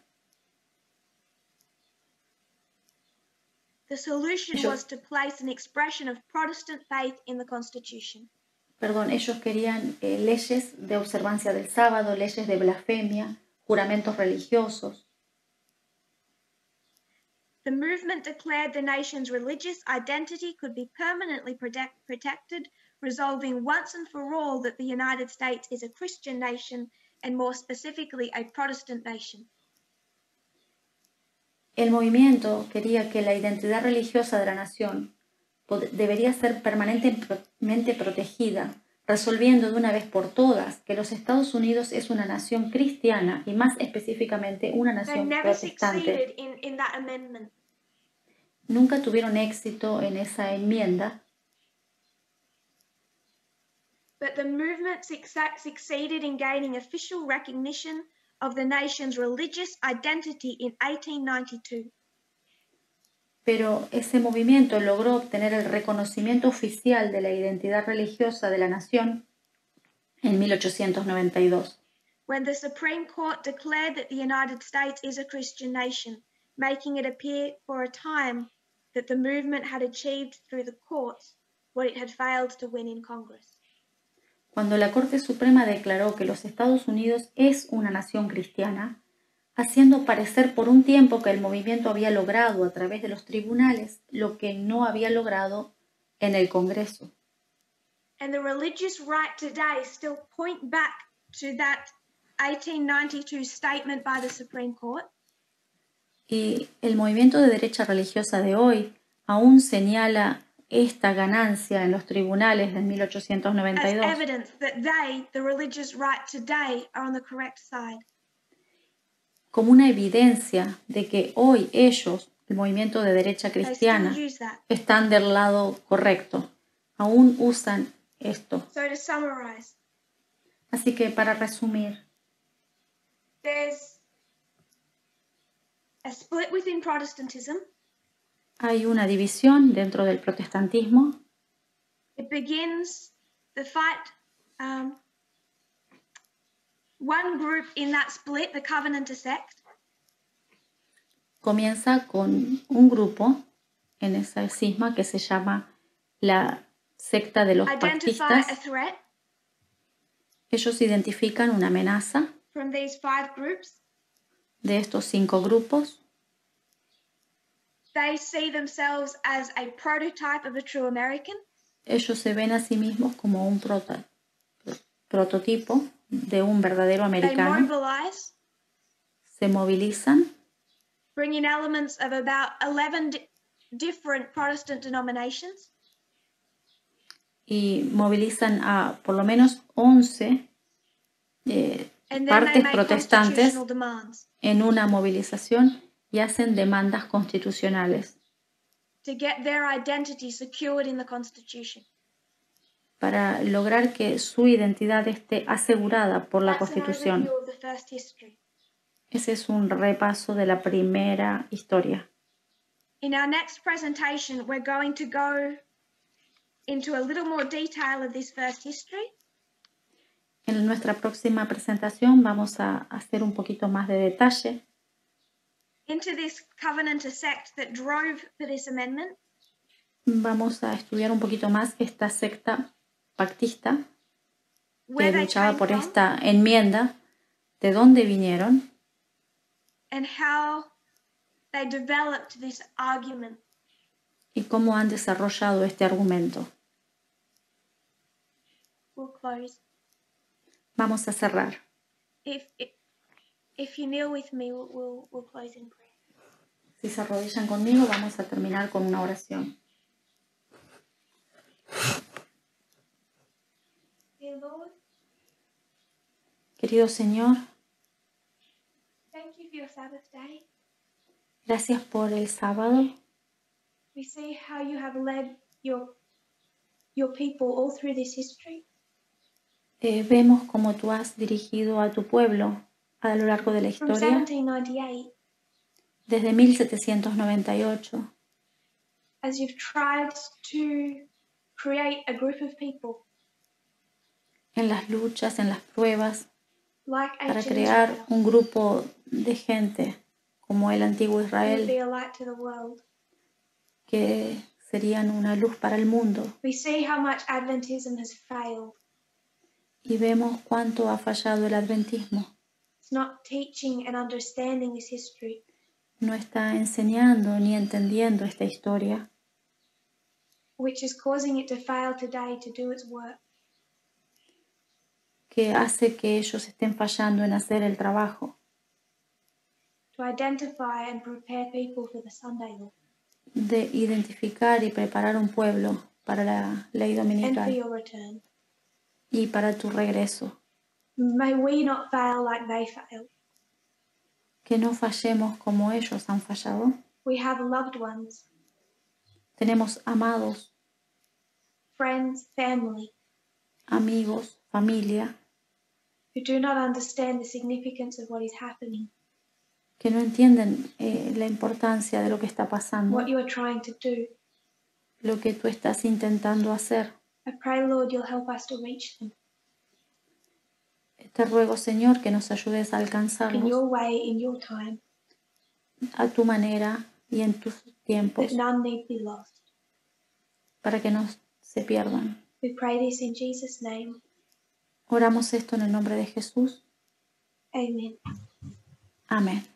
[SPEAKER 1] The solution was to place an expression of Protestant faith in the Constitution.
[SPEAKER 2] Ellos querían leyes de observancia del sábado, leyes de blasfemia, juramentos religiosos.
[SPEAKER 1] The movement declared the nation's religious identity could be permanently protected, resolving once and for all that the United States is a Christian nation and more specifically a Protestant nation.
[SPEAKER 2] El movimiento quería que la identidad religiosa de la nación debería ser permanentemente protegida, resolviendo de una vez por todas que los Estados Unidos es una nación cristiana y más específicamente una nación protestante. Nunca tuvieron éxito en esa enmienda.
[SPEAKER 1] But the movement succeeded in gaining official recognition of the nation's religious identity in 1892.
[SPEAKER 2] Pero ese movimiento logró obtener el reconocimiento oficial de la identidad religiosa de la nación en 1892.
[SPEAKER 1] When the Supreme Court declared that the United States is a Christian nation, making it appear for a time that the movement had achieved through the courts what it had failed to win in Congress.
[SPEAKER 2] Cuando la Corte Suprema declaró que los Estados Unidos es una nación cristiana, haciendo parecer por un tiempo que el movimiento había logrado a través de los tribunales lo que no había logrado en el Congreso.
[SPEAKER 1] And the religious right today still point back to that 1892 statement by the Supreme Court.
[SPEAKER 2] Y el movimiento de derecha religiosa de hoy aún señala esta ganancia en los tribunales de 1892
[SPEAKER 1] as evidence that they, the religious right today, are on the correct side.
[SPEAKER 2] Como una evidencia de que hoy ellos, el movimiento de derecha cristiana, están del lado correcto. Aún usan esto.
[SPEAKER 1] So to summarize,
[SPEAKER 2] así que para resumir,
[SPEAKER 1] there's a split within Protestantism.
[SPEAKER 2] Hay una división dentro del protestantismo.
[SPEAKER 1] It begins the fight. One group in that split, the Covenanter sect,
[SPEAKER 2] comienza con un grupo en esa cisma que se llama la secta de los pactistas. Ellos identifican una amenaza
[SPEAKER 1] from these 5 groups.
[SPEAKER 2] De estos 5 grupos.
[SPEAKER 1] They see themselves as a prototype of a true American.
[SPEAKER 2] Ellos se ven a sí mismos como un prototipo de un verdadero americano. Se movilizan.
[SPEAKER 1] Bringing elements of about 11 different Protestant denominations.
[SPEAKER 2] Y movilizan a por lo menos 11 partes protestantes en una movilización y hacen demandas constitucionales.
[SPEAKER 1] To get their identity secured in the Constitution.
[SPEAKER 2] Para lograr que su identidad esté asegurada por la Constitución. Ese es un repaso de la primera historia.
[SPEAKER 1] In our next presentation, we're going to go into a little more detail of this first history.
[SPEAKER 2] En nuestra próxima presentación vamos a hacer un poquito más de detalle.
[SPEAKER 1] Into this Covenanter sect that drove for this amendment.
[SPEAKER 2] Vamos a estudiar un poquito más esta secta pactista que luchaba por esta enmienda, de dónde vinieron
[SPEAKER 1] and how they developed this argument.
[SPEAKER 2] Y cómo han desarrollado este argumento.
[SPEAKER 1] We'll close.
[SPEAKER 2] Vamos a cerrar.
[SPEAKER 1] If you kneel with me, we'll close in prayer.
[SPEAKER 2] Si se arrodillan conmigo, vamos a terminar con una oración.
[SPEAKER 1] Dear Lord,
[SPEAKER 2] querido Señor,
[SPEAKER 1] thank you for your Sabbath day.
[SPEAKER 2] Gracias por el sábado.
[SPEAKER 1] We see how you have led your people all through this history.
[SPEAKER 2] Vemos cómo tú has dirigido a tu pueblo a lo largo de la historia. Desde 1798.
[SPEAKER 1] As you've tried to create a group of people.
[SPEAKER 2] En las luchas, en las pruebas, para crear un grupo de gente como el antiguo Israel, que serían una luz para el mundo. Y vemos cuánto ha fallado el adventismo. No está enseñando ni entendiendo esta historia, que hace que ellos estén fallando en hacer el trabajo.
[SPEAKER 1] To identify and prepare people for the Sunday law.
[SPEAKER 2] De identificar y preparar un pueblo para la ley dominical.
[SPEAKER 1] And for your return.
[SPEAKER 2] Y para tu regreso.
[SPEAKER 1] May we not fail like they failed.
[SPEAKER 2] Que no fallemos como ellos han fallado.
[SPEAKER 1] We have loved ones.
[SPEAKER 2] Tenemos amados.
[SPEAKER 1] Friends, family.
[SPEAKER 2] Amigos, familia.
[SPEAKER 1] Who do not understand the significance of what is happening.
[SPEAKER 2] Que no entienden la importancia de lo que está pasando.
[SPEAKER 1] What you are trying to do.
[SPEAKER 2] Lo que tú estás intentando hacer.
[SPEAKER 1] I pray, Lord, you'll help us to reach them.
[SPEAKER 2] Te ruego, Señor, que nos ayudes a alcanzarlos.
[SPEAKER 1] In your way, in your time.
[SPEAKER 2] A tu manera y en tus tiempos.
[SPEAKER 1] That none need be lost.
[SPEAKER 2] Para que no se pierdan.
[SPEAKER 1] We pray this in Jesus' name.
[SPEAKER 2] Oramos esto en el nombre de Jesús.
[SPEAKER 1] Amen.
[SPEAKER 2] Amén.